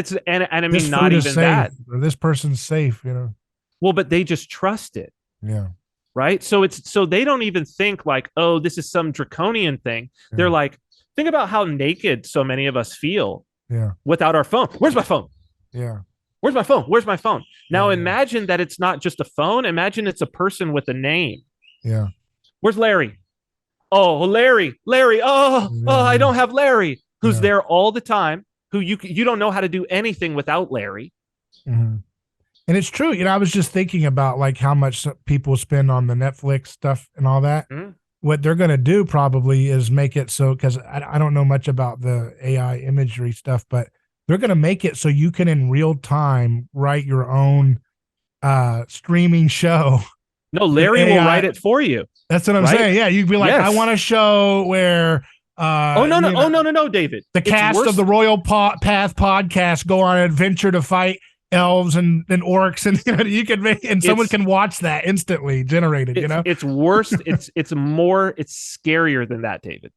This mean not food is even safe, that. or this person's safe. Well, but they just trust it. Yeah. Right? So they don't even think like, oh, this is some draconian thing. Yeah. They're like, think about how naked so many of us feel Yeah. without our phone. Where's my phone? Yeah. Where's my phone? Where's my phone? Now Yeah. imagine that it's not just a phone. Imagine it's a person with a name. Yeah. Where's Larry? Oh, Larry, Larry. Oh, I don't have Larry, who's Yeah. there all the time, who you don't know how to do anything without Larry. Mm-hmm. And it's true. I was just thinking about like how much people spend on the Netflix stuff and all that. Mm-hmm. What they're going to do probably is make it so, because I don't know much about the AI imagery stuff, but they're going to make it so you can in real time write your own streaming show. No, Larry will write it for you. That's what I'm right? saying. Yeah, you'd be like, Yes. I want a show where oh no, David. The cast of the Royal Path podcast go on an adventure to fight elves and orcs, and you can make, and someone can watch that instantly generated. It's worse. it's scarier than that, David.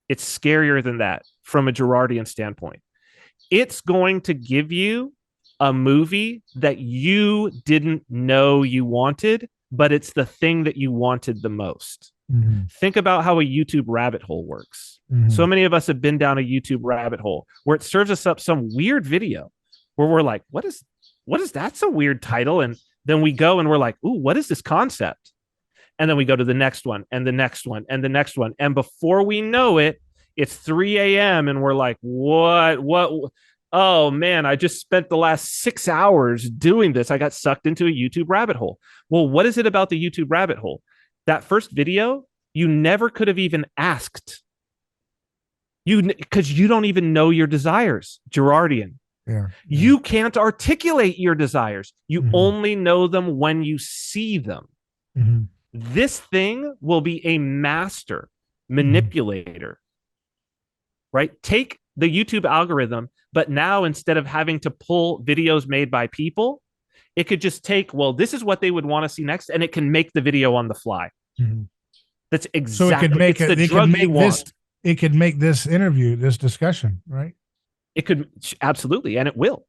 It's scarier than that from a Girardian standpoint. It's going to give you a movie that you didn't know you wanted, but it's the thing that you wanted the most. Mm-hmm. Think about how a YouTube rabbit hole works. Mm-hmm. So many of us have been down a YouTube rabbit hole where it serves us up some weird video where we're like, what is that's a weird title? And then we go and we're like, ooh, what is this concept? And then we go to the next one and the next one and the next one. And before we know it, it's 3 a.m. and we're like, what? Oh man, I just spent the last 6 hours doing this. I got sucked into a YouTube rabbit hole. Well, what is it about the YouTube rabbit hole? That first video, you never could have even asked. Because you don't even know your desires, Girardian. Yeah. You can't articulate your desires. You only know them when you see them. Mm-hmm. This thing will be a master manipulator, right? Take the YouTube algorithm, but now instead of having to pull videos made by people, it could just take, well, this is what they would want to see next, and it can make the video on the fly. Mm-hmm. That's exactly, so it could make it's the drug you want. It could make this interview, this discussion, right? It could, absolutely, and it will.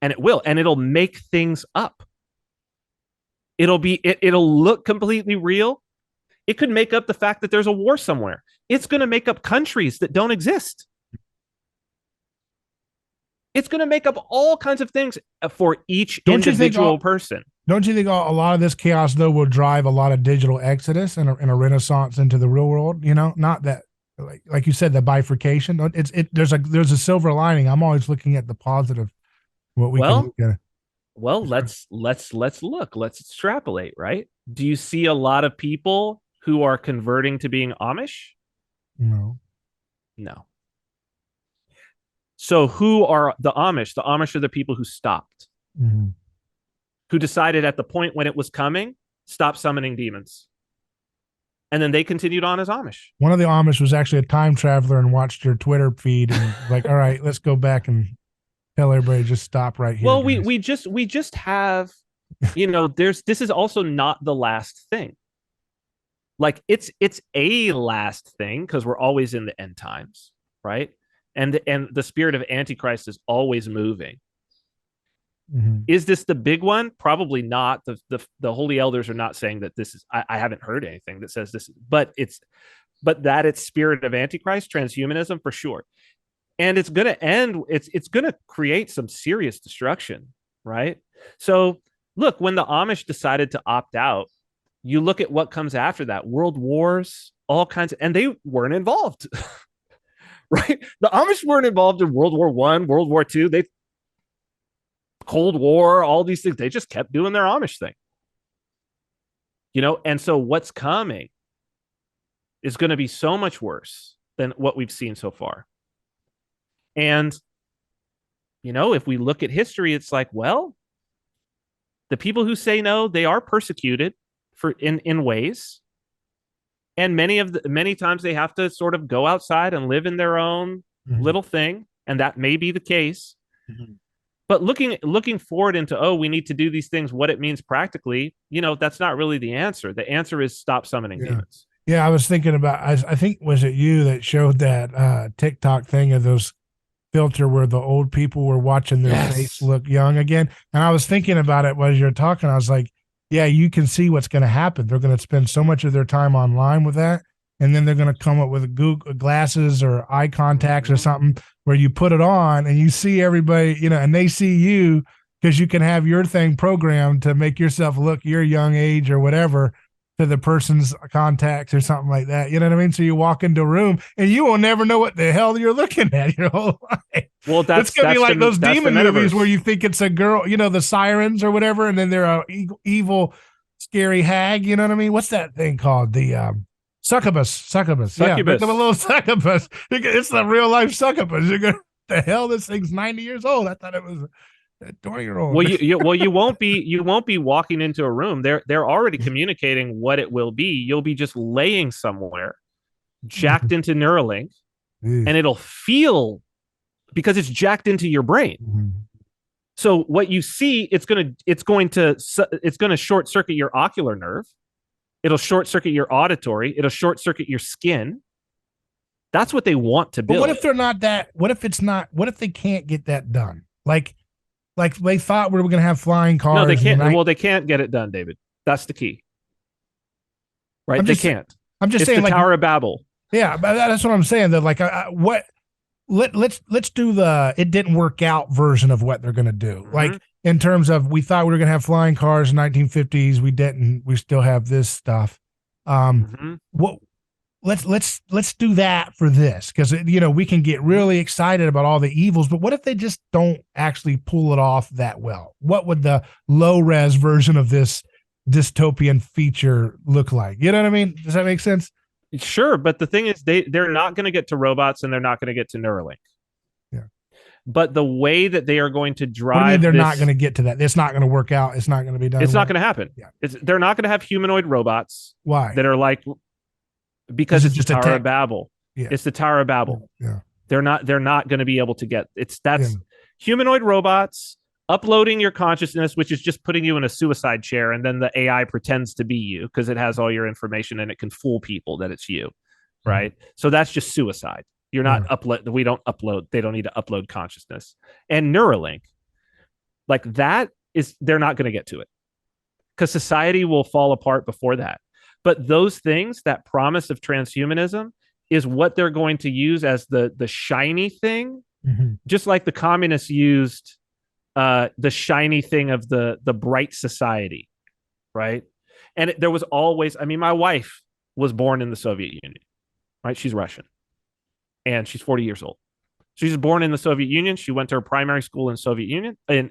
And it'll make things up. It'll look completely real. It could make up the fact that there's a war somewhere. It's going to make up countries that don't exist. It's going to make up all kinds of things for each individual person. Don't you think a lot of this chaos, though, will drive a lot of digital exodus and a renaissance into the real world? Not that, like you said, the bifurcation. There's a silver lining. I'm always looking at the positive. What we can look at. Well, let's look. Let's extrapolate, right? Do you see a lot of people who are converting to being Amish? No. So who are the Amish? The Amish are the people who stopped, who decided at the point when it was coming, stop summoning demons. and then they continued on as Amish. One of the Amish was actually a time traveler and watched your Twitter feed and like, all right, let's go back and tell everybody just stop right here, Well, guys. we just have, there's this is also not the last thing. Like it's a last thing because we're always in the end times, right? And the spirit of antichrist is always moving. Mm-hmm. Is this the big one? Probably not. The holy elders are not saying that this is. I haven't heard anything that says this, but that it's spirit of antichrist, transhumanism for sure. And it's going to end. It's going to create some serious destruction, right? So look, when the Amish decided to opt out, you look at what comes after that: world wars, all kinds of, and they weren't involved, right? The Amish weren't involved in World War One, World War Two. They Cold War, all these things. They just kept doing their Amish thing, And so what's coming is going to be so much worse than what we've seen so far. And if we look at history, it's like, well, the people who say no, they are persecuted in ways, and many times they have to sort of go outside and live in their own little thing, and that may be the case. Mm-hmm. But looking forward into, we need to do these things, what it means practically, that's not really the answer. The answer is stop summoning demons. Yeah, I was thinking about, I think, was it you that showed that TikTok thing of those filter where the old people were watching their face look young again? And I was thinking about it while you're talking. I was like, yeah, you can see what's going to happen. They're going to spend so much of their time online with that. And then they're going to come up with Google glasses or eye contacts or something where you put it on and you see everybody, and they see you because you can have your thing programmed to make yourself look your young age or whatever to the person's contacts or something like that. You know what I mean? So you walk into a room and you will never know what the hell you're looking at your whole life. Well, it's going to be like those demon movies where you think it's a girl, the sirens or whatever, and then they're a evil, scary hag. You know what I mean? What's that thing called? The succubus. Yeah, make them a little succubus. It's the real life succubus. You're going, the hell? This thing's 90 years old. I thought it was a 20-year-old. Well, you won't be walking into a room. They're already communicating what it will be. You'll be just laying somewhere, jacked into Neuralink, and it'll feel because it's jacked into your brain. Mm-hmm. So what you see, it's going to short circuit your ocular nerve. It'll short circuit your auditory. It'll short circuit your skin. That's what they want to build. But what if they're not that? What if it's not? What if they can't get that done? Like they thought we were going to have flying cars. No, they can't. Well, they can't get it done, David. That's the key. Right? They can't. I'm just saying, the Tower of Babel. Yeah, but that's what I'm saying. That what? Let's do the it didn't work out version of what they're going to do. Mm-hmm. Like in terms of we thought we were going to have flying cars in 1950s. We didn't. We still have this stuff. What? Let's do that for this because we can get really excited about all the evils, but what if they just don't actually pull it off that well? What would the low res version of this dystopian feature look like? You know what I mean? Does that make sense? Sure, but the thing is, they're not going to get to robots and they're not going to get to Neuralink. Yeah, but the way that they are going to drive, what do you mean they're not going to get to that? It's not going to work out. It's not going to be done. It's not going to happen. Yeah, they're not going to have humanoid robots. Why? That are like. Because it's just the Tower of Babel. Yeah. It's the Tower of Babel. Yeah. They're not going to be able to get humanoid robots uploading your consciousness, which is just putting you in a suicide chair, and then the AI pretends to be you because it has all your information and it can fool people that it's you. Right. Mm-hmm. So that's just suicide. You're not we don't upload, they don't need to upload consciousness. And Neuralink, like that they're not going to get to it. Because society will fall apart before that. But those things, that promise of transhumanism, is what they're going to use as the shiny thing, just like the communists used the shiny thing of the bright society, right? And there was always, my wife was born in the Soviet Union, right? She's Russian, and she's 40 years old. She was born in the Soviet Union. She went to her primary school in Soviet Union, and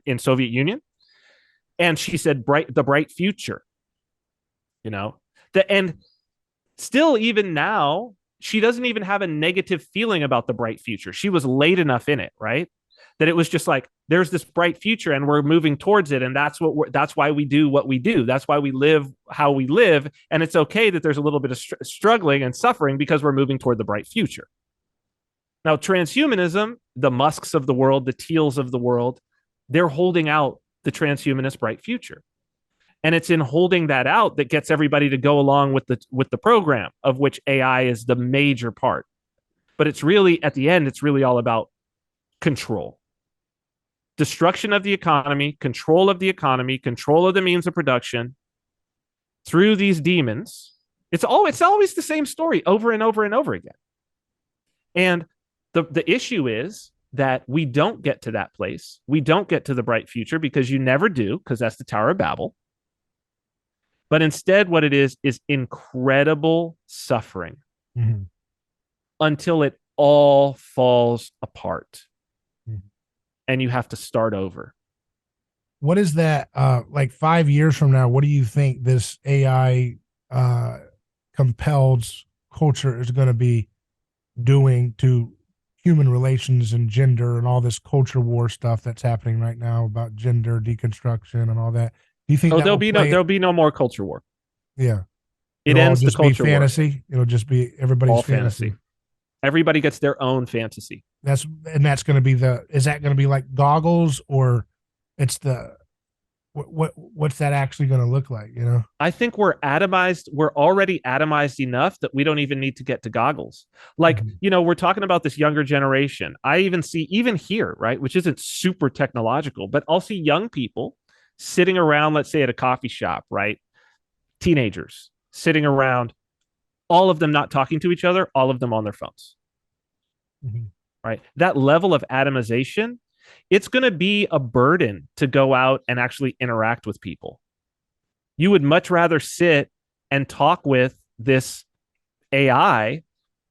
she said the bright future, and still, even now, she doesn't even have a negative feeling about the bright future. She was late enough in it, right? That it was just like, there's this bright future and we're moving towards it, and that's why we do what we do. That's why we live how we live, and it's okay that there's a little bit of struggling and suffering because we're moving toward the bright future. Now, transhumanism, the Musks of the world, the Teals of the world, they're holding out the transhumanist bright future. And it's in holding that out that gets everybody to go along with the program, of which AI is the major part. But it's really, at the end, it's really all about control. Destruction of the economy, control of the means of production through these demons. It's always the same story over and over and over again. And the issue is that we don't get to that place. We don't get to the bright future because you never do, because that's the Tower of Babel. But instead, what it is incredible suffering until it all falls apart. And you have to start over. What is that? Like 5 years from now, what do you think this AI compelled culture is going to be doing to human relations and gender and all this culture war stuff that's happening right now about gender deconstruction and all that? Do you think there'll be no more culture war? Yeah. It ends the culture war. Fantasy. War. It'll just be everybody's all fantasy. Everybody gets their own fantasy. That's going to be is that going to be like goggles, or it's what's that actually going to look like? I think we're atomized. We're already atomized enough that we don't even need to get to goggles. Like, we're talking about this younger generation. I even see, even here, right, which isn't super technological, but I'll see young people sitting around, let's say at a coffee shop, right? Teenagers sitting around, all of them not talking to each other, all of them on their phones. Right? That level of atomization, it's going to be a burden to go out and actually interact with people. You would much rather sit and talk with this AI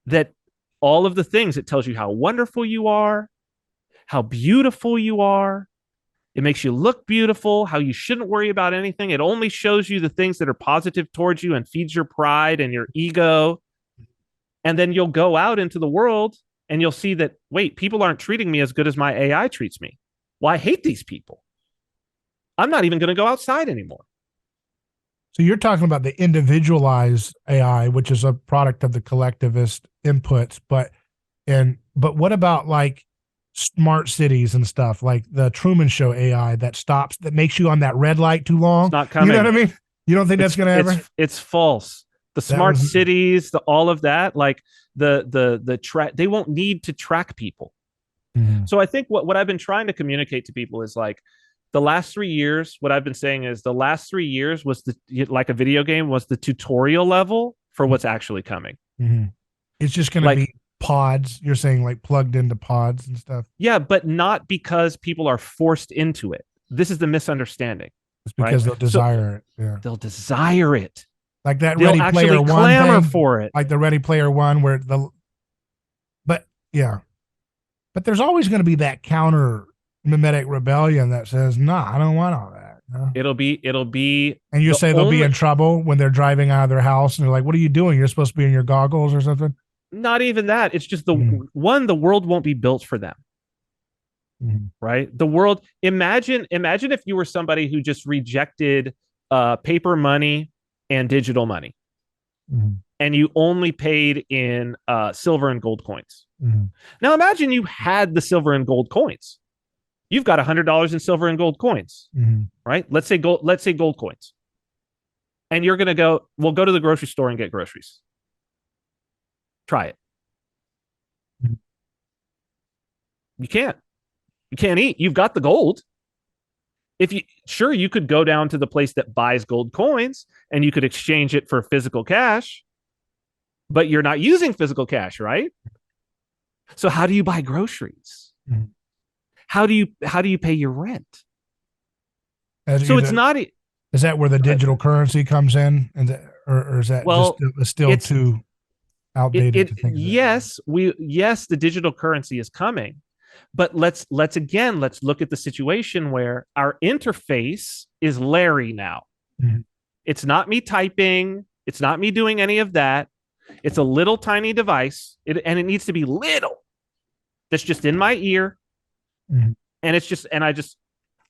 that all of the things, it tells you how wonderful you are, how beautiful you are. It makes you look beautiful, how you shouldn't worry about anything. It only shows you the things that are positive towards you and feeds your pride and your ego. And then you'll go out into the world and you'll see that, wait, people aren't treating me as good as my AI treats me. Well, I hate these people. I'm not even going to go outside anymore. So you're talking about the individualized AI, which is a product of the collectivist inputs. But what about like smart cities and stuff, like the Truman Show AI that makes you on that red light too long? It's not coming. You know what I mean? You don't think that's going to ever? It's false. The smart cities, all of that, like the track, they won't need to track people. So I think what I've been trying to communicate to people is like the last 3 years, what I've been saying is the last 3 years was like a video game was the tutorial level for what's actually coming. It's just going to be pods. You're saying like plugged into pods and stuff. Yeah, but not because people are forced into it. This is the misunderstanding. It's because they'll desire it. Yeah. They'll desire it. Like that Ready Player One clamor thing, for it. Like the Ready Player One where but there's always going to be that counter mimetic rebellion that says, nah, I don't want all that. No? It'll be and you say they'll be in trouble when they're driving out of their house and they're like, what are you doing? You're supposed to be in your goggles or something. Not even that. It's just the world won't be built for them. Right? The world, imagine if you were somebody who just rejected paper money and digital money. And you only paid in silver and gold coins. Now imagine you had the silver and gold coins. You've got $100 in silver and gold coins, right? Let's say gold coins. And you're going to we'll go to the grocery store and get groceries. Try it. You can't eat. You've got the gold. You could go down to the place that buys gold coins and you could exchange it for physical cash, but you're not using physical cash, right? So how do you buy groceries? How do you pay your rent? So it's not. Is that where the digital currency comes in, or is that still too outdated to think of that? Yes, the digital currency is coming, but let's look at the situation where our interface is Larry now. It's not me typing. It's not me doing any of that. It's a little tiny device, and it needs to be little. That's just in my ear. And it's just, and I just,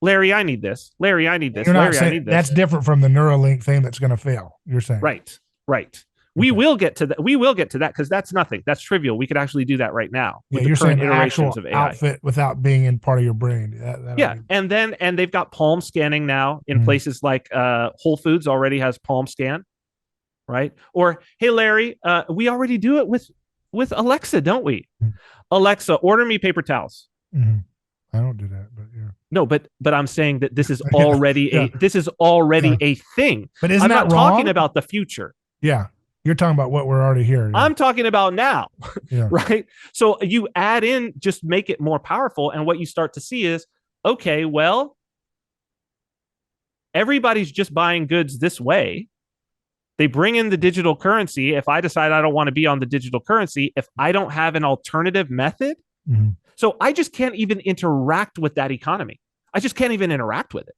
Larry, I need this. Larry, I need this. You're not Larry, I saying need that's this. different from the Neuralink thing that's going to fail. You're saying. Right. Right. We Okay. will get to that. We will get to that because that's nothing. That's trivial. We could actually do that right now Yeah, with the you're saying current the iterations actual of AI. outfit without being in part of your brain. That'll Yeah, be. and they've got palm scanning now in Mm, places like Whole Foods already has palm scan, right? Or hey Larry, we already do it with Alexa, don't we? mm, Alexa, order me paper towels. mm. I don't do that, but yeah. No, but I'm saying that this is Yeah, already yeah, yeah. a thing. But isn't I'm that not talking wrong? about the future. Yeah, you're talking about what we're already here. Yeah, I'm talking about now, yeah. right? So you add in, just make it more powerful. And what you start to see is, okay, well, everybody's just buying goods this way. They bring in the digital currency. If I decide I don't want to be on the digital currency, if I don't have an alternative method, Mm-hmm. so I just can't even interact with that economy. I just can't even interact with it.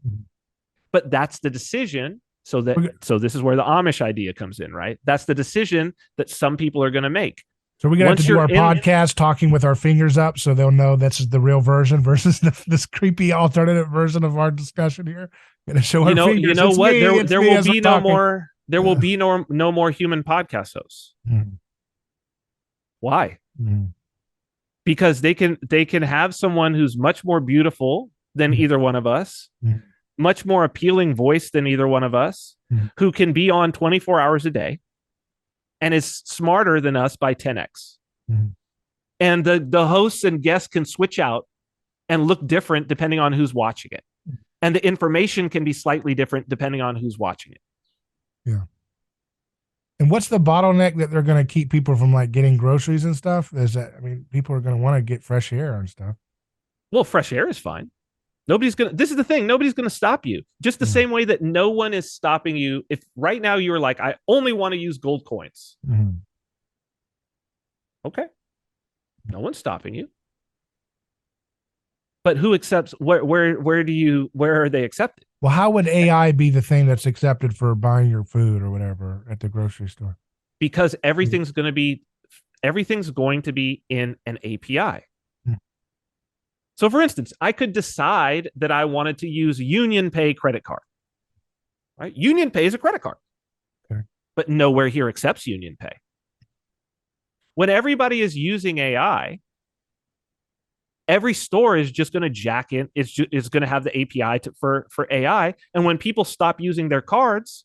Mm-hmm. But that's the decision. So this is where the Amish idea comes in, right? That's the decision that some people are going to make. So we're gonna have to Once do you're our in, podcast talking with our fingers up, so they'll know this is the real version versus this creepy alternative version of our discussion here. Gonna show our you fingers. know It's what? me. It's There me will as we're be talking. no more human podcast hosts. Mm-hmm. Why? Mm-hmm. Because they can have someone who's much more beautiful than either one of us, Mm-hmm. much more appealing voice than either one of us, Mm-hmm. who can be on 24 hours a day and is smarter than us by 10x. Mm-hmm. And the hosts and guests can switch out and look different depending on who's watching it. And the information can be slightly different depending on who's watching it. Yeah. And what's the bottleneck that they're going to keep people from like getting groceries and stuff? Is that, I mean, people are going to want to get fresh air and stuff. Well, fresh air is fine. This is the thing, nobody's gonna stop you. Just the same way that no one is stopping you. If right now you were like, I only want to use gold coins. Mm-hmm. Okay. No one's stopping you. But who accepts where are they accepted? Well, how would AI be the thing that's accepted for buying your food or whatever at the grocery store? Because everything's going to be in an API. So for instance, I could decide that I wanted to use Union Pay credit card. Right? Union Pay is a credit card. Okay. But nowhere here accepts Union Pay. When everybody is using AI, every store is just going to jack in. It's going to have the API for AI. And when people stop using their cards,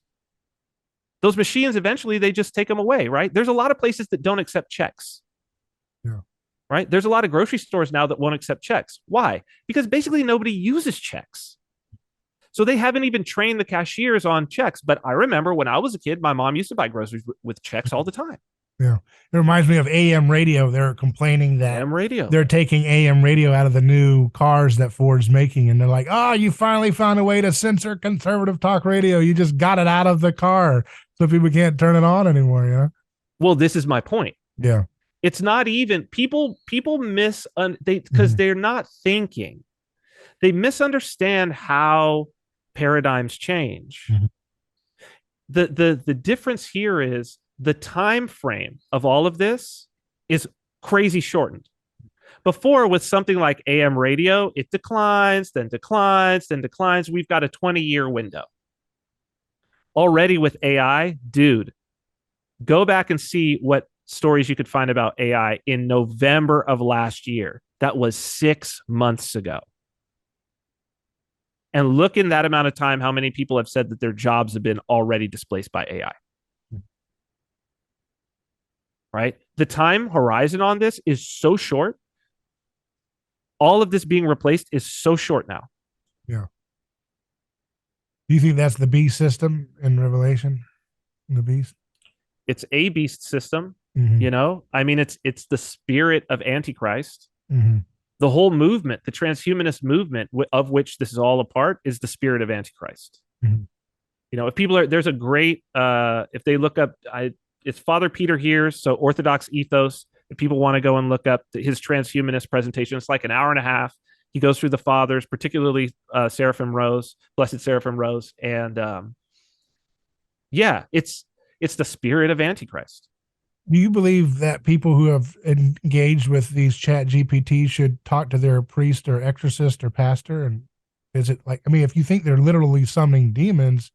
those machines eventually they just take them away, right? There's a lot of places that don't accept checks. Yeah. Right? There's a lot of grocery stores now that won't accept checks. Why? Because basically nobody uses checks. So they haven't even trained the cashiers on checks. But I remember when I was a kid, my mom used to buy groceries with checks all the time. Yeah. It reminds me of AM radio. They're complaining that AM radio. They're taking AM radio out of the new cars that Ford's making. And they're like, oh, you finally found a way to censor conservative talk radio. You just got it out of the car so people can't turn it on anymore. You know? Well, this is my point. Yeah. It's not even people because they're not thinking. They misunderstand how paradigms change. Mm-hmm. The difference here is the time frame of all of this is crazy shortened. Before, with something like AM radio, it declines, then declines, then declines. We've got a 20-year window. Already with AI, dude, go back and see what stories you could find about AI in November of last year. That was 6 months ago. And look in that amount of time, how many people have said that their jobs have been already displaced by AI. Right? The time horizon on this is so short. All of this being replaced is so short now. Yeah. Do you think that's the beast system in Revelation? The beast? It's a beast system. Mm-hmm. You know, I mean, it's the spirit of antichrist. Mm-hmm. The whole movement, the transhumanist movement of which this is all a part, is the spirit of antichrist. Mm-hmm. You know, if people are, there's a great if they look up, it's Father Peter here, so Orthodox Ethos. If people want to go and look up his transhumanist presentation, it's like an hour and a half. He goes through the fathers, particularly Seraphim Rose, Blessed Seraphim Rose, and yeah, it's the spirit of antichrist. do you believe that people who have engaged with these chat GPT should talk to their priest or exorcist or pastor? And is it like, I mean, if you think they're literally summoning demons,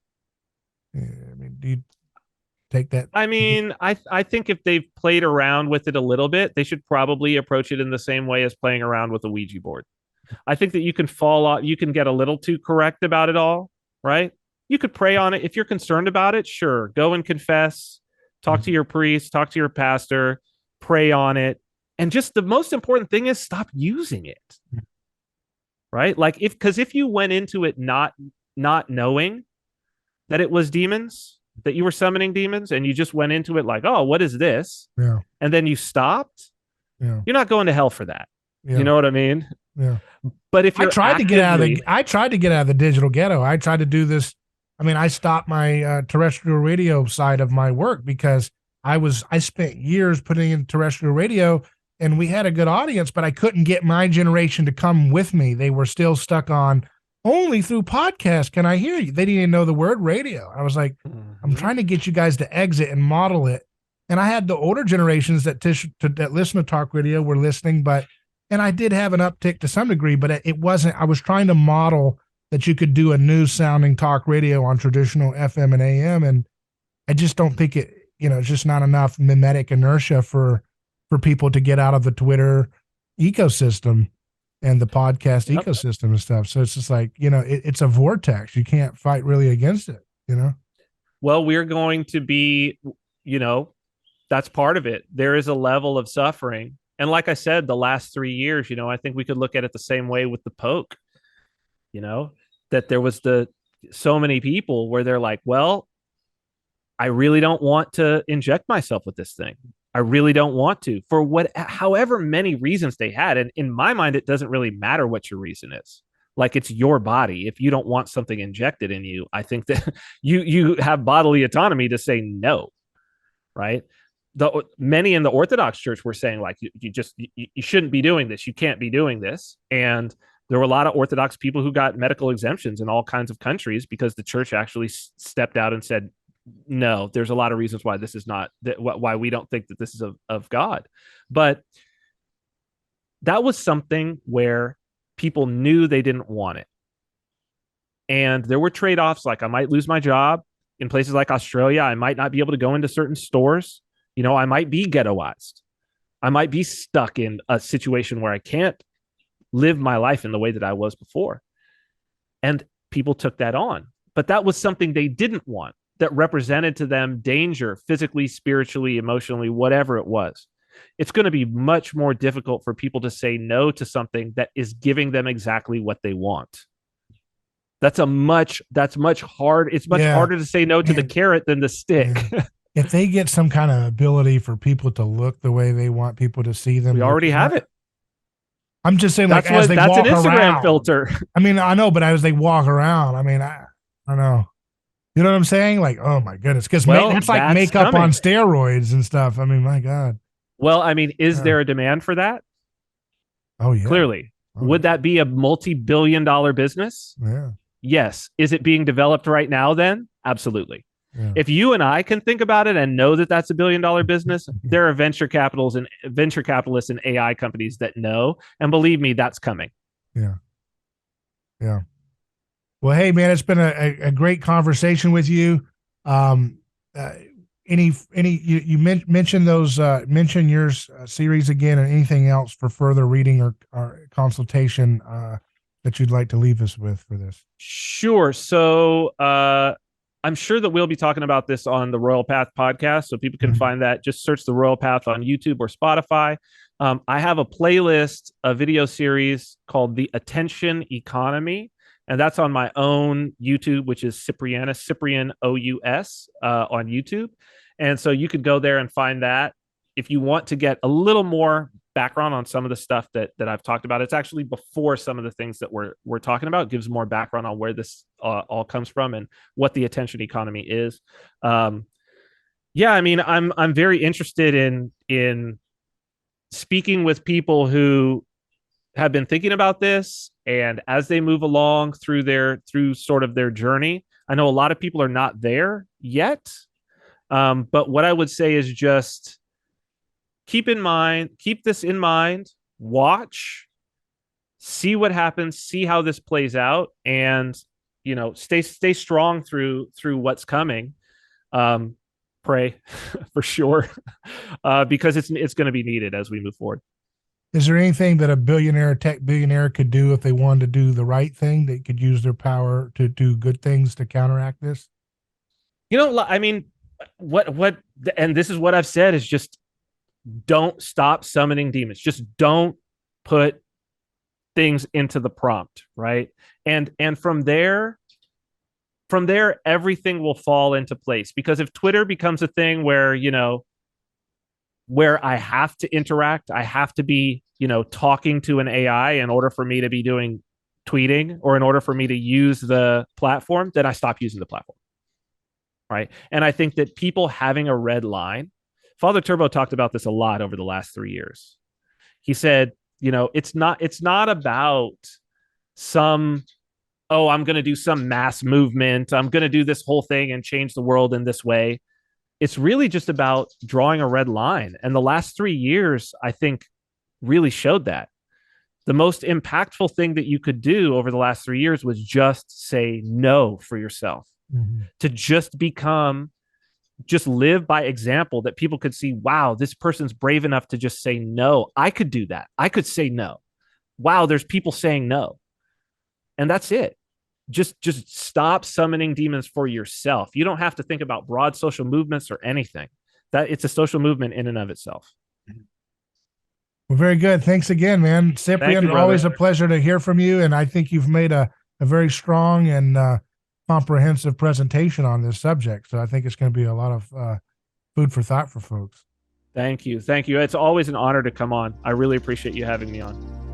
I mean, do you take that? I mean, I think if they've played around with it a little bit, they should probably approach it in the same way as playing around with a Ouija board. I think that you can fall off, you can get a little too correct about it all, right? You could pray on it. If you're concerned about it, sure, go and confess, talk to your priest, talk to your pastor, pray on it. And just the most important thing is stop using it, right? Like because if you went into it not knowing that it was demons, that you were summoning demons, and you just went into it like, oh, what is this? Yeah. And then you stopped, Yeah. you're not going to hell for that. You Yeah. know what I mean? Yeah. But if I you're tried to get out of actively, the I tried to get out of the digital ghetto. I tried to do this. I mean, I stopped my terrestrial radio side of my work because I spent years putting in terrestrial radio and we had a good audience, but I couldn't get my generation to come with me. They were still stuck on only through podcast can I hear you. They didn't even know the word radio. I was like, I'm Mhm. trying to get you guys to exit and model it. And I had the older generations that listen to talk radio were listening, but and I did have an uptick to some degree, but it wasn't. I was trying to model that you could do a new sounding talk radio on traditional FM and AM, and I just don't think it. It's just not enough mimetic inertia for people to get out of the Twitter ecosystem and the podcast Yep. ecosystem and stuff. So it's just like it's a vortex. You can't fight really against it. Well, we're going to be, you know, that's part of it. There is a level of suffering. And like I said, the last 3 years, I think we could look at it the same way with the poke, you know, that there was so many people where they're like, well, I really don't want to inject myself with this thing. I really don't want to for however many reasons they had. And in my mind, it doesn't really matter what your reason is. Like it's your body. If you don't want something injected in you, I think that you have bodily autonomy to say no, right? Many in the Orthodox Church were saying like you shouldn't be doing this, you can't be doing this, and there were a lot of Orthodox people who got medical exemptions in all kinds of countries because the church actually stepped out and said no. There's a lot of reasons why this is not why we don't think that this is of God, but that was something where people knew they didn't want it, and there were trade-offs. Like I might lose my job in places like Australia. I might not be able to go into certain stores. I might be ghettoized. I might be stuck in a situation where I can't live my life in the way that I was before. And people took that on. But that was something they didn't want, that represented to them danger, physically, spiritually, emotionally, whatever it was. It's going to be much more difficult for people to say no to something that is giving them exactly what they want. That's much hard. It's much Yeah, harder to say no to the man, carrot than the stick. yeah. If they get some kind of ability for people to look the way they want people to see them We already looking, have it. I'm just saying, like as they That's an walk Instagram around. filter. I mean, I know, but as they walk around, I mean, I don't know. You know what I'm saying? Like, oh my goodness, because Well, that's like that's makeup on coming. steroids and stuff. I mean, my God. Well, I mean, is Yeah. there a demand for that? Oh yeah. Clearly. Oh Would yeah. that be a multi-billion-dollar business? Yeah. Yes. Is it being developed right now then? Absolutely. Yeah. If you and I can think about it and know that that's $1 billion business, there are venture capitalists and AI companies that know, and believe me, that's coming. Yeah. Yeah. Well, hey man, it's been a great conversation with you. Um, uh, you mentioned those mention your series again, and anything else for further reading or consultation that you'd like to leave us with for this? Sure. So I'm sure that we'll be talking about this on the Royal Path podcast. So people can Mhm. find that. Just search the Royal Path on YouTube or Spotify. I have a playlist, a video series called The Attention Economy. And that's on my own YouTube, which is Cyprian OUS on YouTube. And so you could go there and find that. If you want to get a little more background on some of the stuff that I've talked about, it's actually before some of the things that we're talking about. It gives more background on where this all comes from and what the attention economy is. Yeah, I mean, I'm very interested in speaking with people who have been thinking about this, and as they move along through sort of their journey. I know a lot of people are not there yet, but what I would say is just keep this in mind, watch, see what happens, see how this plays out, and stay strong through what's coming. um Pray for sure, because it's going to be needed as we move forward. Is there anything that a billionaire, tech billionaire could do if they wanted to do the right thing? They could use their power to do good things to counteract this? I mean, what and this is what I've said, is just don't stop summoning demons. Just don't put things into the prompt, right? And from there everything will fall into place. Because if Twitter becomes a thing where I have to interact, I have to be, talking to an AI in order for me to be doing tweeting, or in order for me to use the platform, then I stop using the platform. Right. And I think that people having a red line, Father Turbo talked about this a lot over the last 3 years. He said, it's not about some, oh, I'm going to do some mass movement. I'm going to do this whole thing and change the world in this way. It's really just about drawing a red line. And the last 3 years, I think, really showed that. The most impactful thing that you could do over the last 3 years was just say no for yourself, to just live by example, that people could see, wow, this person's brave enough to just say no. I could do that. I could say no. Wow, there's people saying no. And that's it. Just stop summoning demons for yourself. You don't have to think about broad social movements or anything. That it's a social movement in and of itself. Well, very good. Thanks again, man. Cyprian, you, always a pleasure to hear from you. And I think you've made a very strong and comprehensive presentation on this subject. So I think it's going to be a lot of food for thought for folks. Thank you. It's always an honor to come on. I really appreciate you having me on.